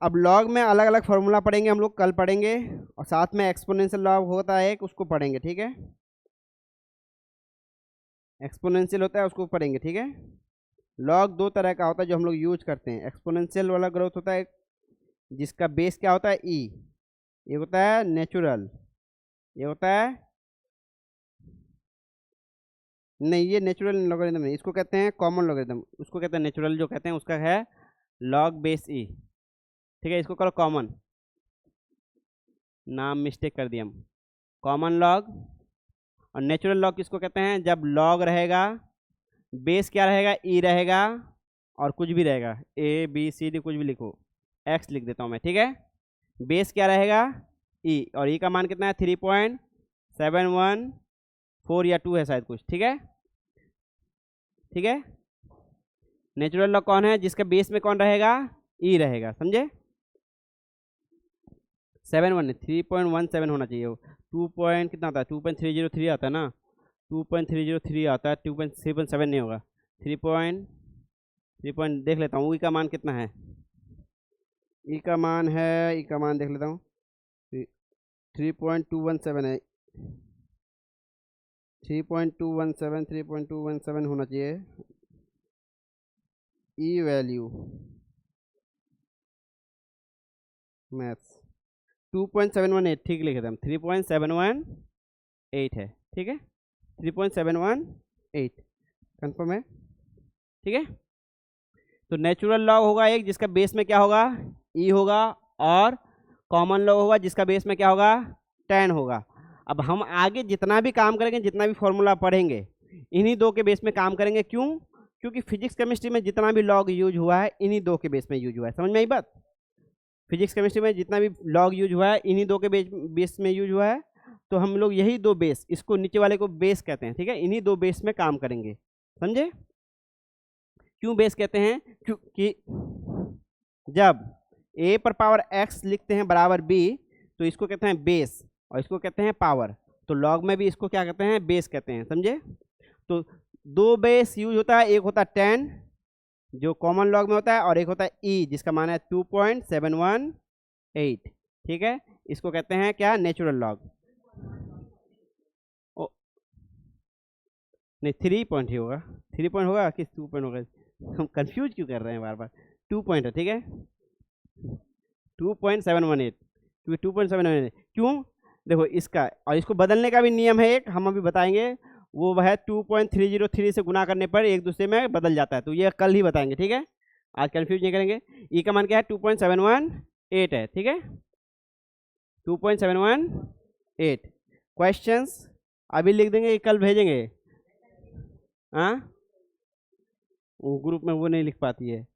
अब लॉग में अलग अलग फार्मूला पढ़ेंगे हम लोग, कल पढ़ेंगे, और साथ में एक्सपोनेंशियल लॉग होता है एक, उसको पढ़ेंगे, ठीक है? एक्सपोनेंशियल होता है उसको पढ़ेंगे, ठीक है? लॉग दो तरह का होता है जो हम लोग यूज करते हैं। एक्सपोनेंशियल वाला ग्रोथ होता है जिसका बेस क्या होता है ई, ये होता है नेचुरल, ये होता है नहीं, ये नेचुरल लॉगरिथम नहीं, इसको कहते हैं कॉमन लॉगरिथम, उसको कहते हैं नेचुरल, जो कहते हैं उसका है लॉग बेस ई, ठीक है? इसको करो कॉमन, नाम मिस्टेक कर दिया हम, कॉमन लॉग। और नेचुरल लॉग किसको कहते हैं? जब लॉग रहेगा, बेस क्या रहेगा ई रहेगा, और कुछ भी रहेगा ए बी सी डी कुछ भी लिखो, एक्स लिख देता हूँ मैं, ठीक है? बेस क्या रहेगा ई, और ई का मान कितना है 3.714 या 2 है शायद कुछ, ठीक है? ठीक है, नेचुरल लॉग कौन है? जिसका बेस में कौन रहेगा ई रहेगा, समझे? 3.17 होना चाहिए। 2 पॉइंट कितना आता है 2.303 आता है ना, 2.303 आता है, 2.3.7 नहीं होगा, 3. 3 पॉइंट देख लेता हूँ, ई का मान कितना है। ई का मान है, ई का मान देख लेता हूँ, 3.217 है। 3.217 होना चाहिए ई वैल्यू मैथ्स। 2.718 ठीक लिखे थे हम, 3.718 है, ठीक है, 3.718 कन्फर्म है, ठीक है। तो नेचुरल लॉग होगा एक जिसका बेस में क्या होगा, ई होगा, और कॉमन लॉग होगा जिसका बेस में क्या होगा, 10 होगा। अब हम आगे जितना भी काम करेंगे, जितना भी फॉर्मूला पढ़ेंगे, इन्हीं दो के बेस में काम करेंगे। क्यों? क्योंकि फिजिक्स केमिस्ट्री में जितना भी लॉग यूज हुआ है इन्हीं दो के बेस में यूज हुआ है। समझ में आई बात? फिजिक्स केमिस्ट्री में जितना भी लॉग यूज हुआ है इन्हीं दो के बेस में यूज हुआ है। तो हम लोग यही दो बेस, इसको नीचे वाले को बेस कहते हैं, ठीक है, इन्हीं दो बेस में काम करेंगे। समझे? क्यों बेस कहते हैं? क्योंकि जब a पर पावर x लिखते हैं बराबर b, तो इसको कहते हैं बेस और इसको कहते हैं पावर। तो लॉग में भी इसको क्या कहते हैं, बेस कहते हैं। समझे? तो दो बेस यूज होता है, एक होता है 10 जो कॉमन लॉग में होता है, और एक होता है e जिसका मान है 2.718, ठीक है। इसको कहते हैं क्या, नेचुरल लॉग। नहीं 3 पॉइंट ही होगा, 3 पॉइंट होगा कि 2 पॉइंट होगा, हम कंफ्यूज क्यों कर रहे हैं बार बार। 2 पॉइंट है, ठीक है, 2.718, क्योंकि 2.718 क्यों, देखो इसका और इसको बदलने का भी नियम है एक, हम अभी बताएंगे। वो है 2.303 से गुना करने पर एक दूसरे में बदल जाता है, तो ये कल ही बताएंगे, ठीक है, आज कंफ्यूज नहीं करेंगे। ई का मान क्या है, 2.718 है, ठीक है, 2.718। क्वेश्चंस अभी लिख देंगे, कल भेजेंगे। हाँ, वो ग्रुप में वो नहीं लिख पाती है।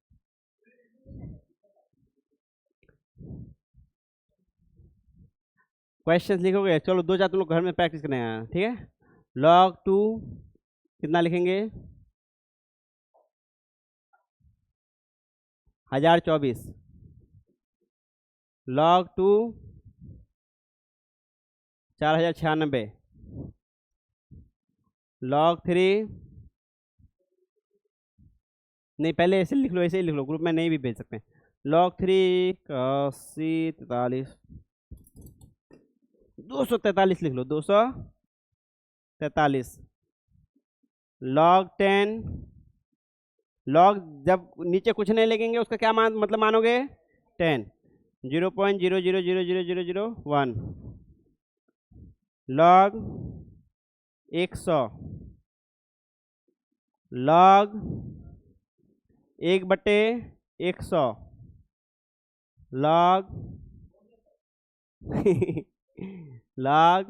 क्वेश्चंस लिखोगे, चलो 2-4 तुम लोग घर में प्रैक्टिस करने आया, ठीक है। log 2 कितना लिखेंगे, 1024। log 2 4096। log 3 नहीं, पहले ऐसे लिख लो, ऐसे ही लिख लो, ग्रुप में नहीं भी भेज सकते हैं। log 3 8143, 243 लिख लो, 243। log 10, log जब नीचे कुछ नहीं लिखेंगे उसका क्या मतलब मानोगे, 10, 0.00000001। log 100, log 1/100, log log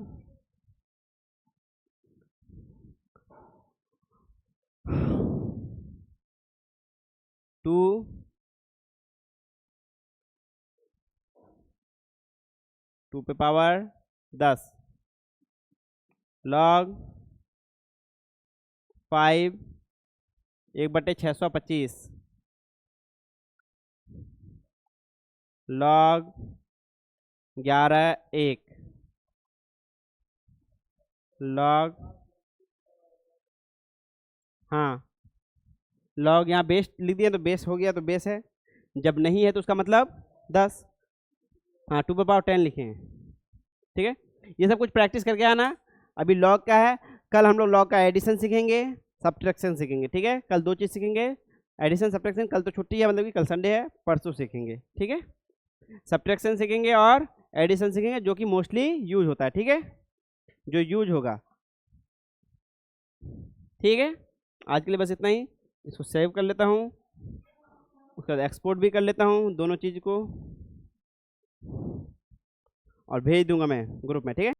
2 पे पावर 10, log 5 1/625, log 11 1, log, हाँ log यहाँ बेस लिख दिया तो बेस हो गया, तो बेस है, जब नहीं है तो उसका मतलब 10। हाँ 2 पे पावर 10 लिखे हैं, ठीक है। ये सब कुछ प्रैक्टिस करके आना। अभी log का है, कल हम लोग log का एडिशन सीखेंगे, सब्ट्रैक्शन सीखेंगे, ठीक है। कल 2 चीज़ सीखेंगे, एडिशन सब्ट्रैक्शन। कल तो छुट्टी है, मतलब कि कल संडे है, परसों सीखेंगे, ठीक है। सब्ट्रैक्शन सीखेंगे और एडिशन सीखेंगे, जो कि मोस्टली यूज होता है, ठीक है, जो यूज होगा, ठीक है। आज के लिए बस इतना ही। इसको सेव कर लेता हूँ, उसके बाद एक्सपोर्ट भी कर लेता हूँ दोनों चीज़ को, और भेज दूंगा मैं ग्रुप में, ठीक है।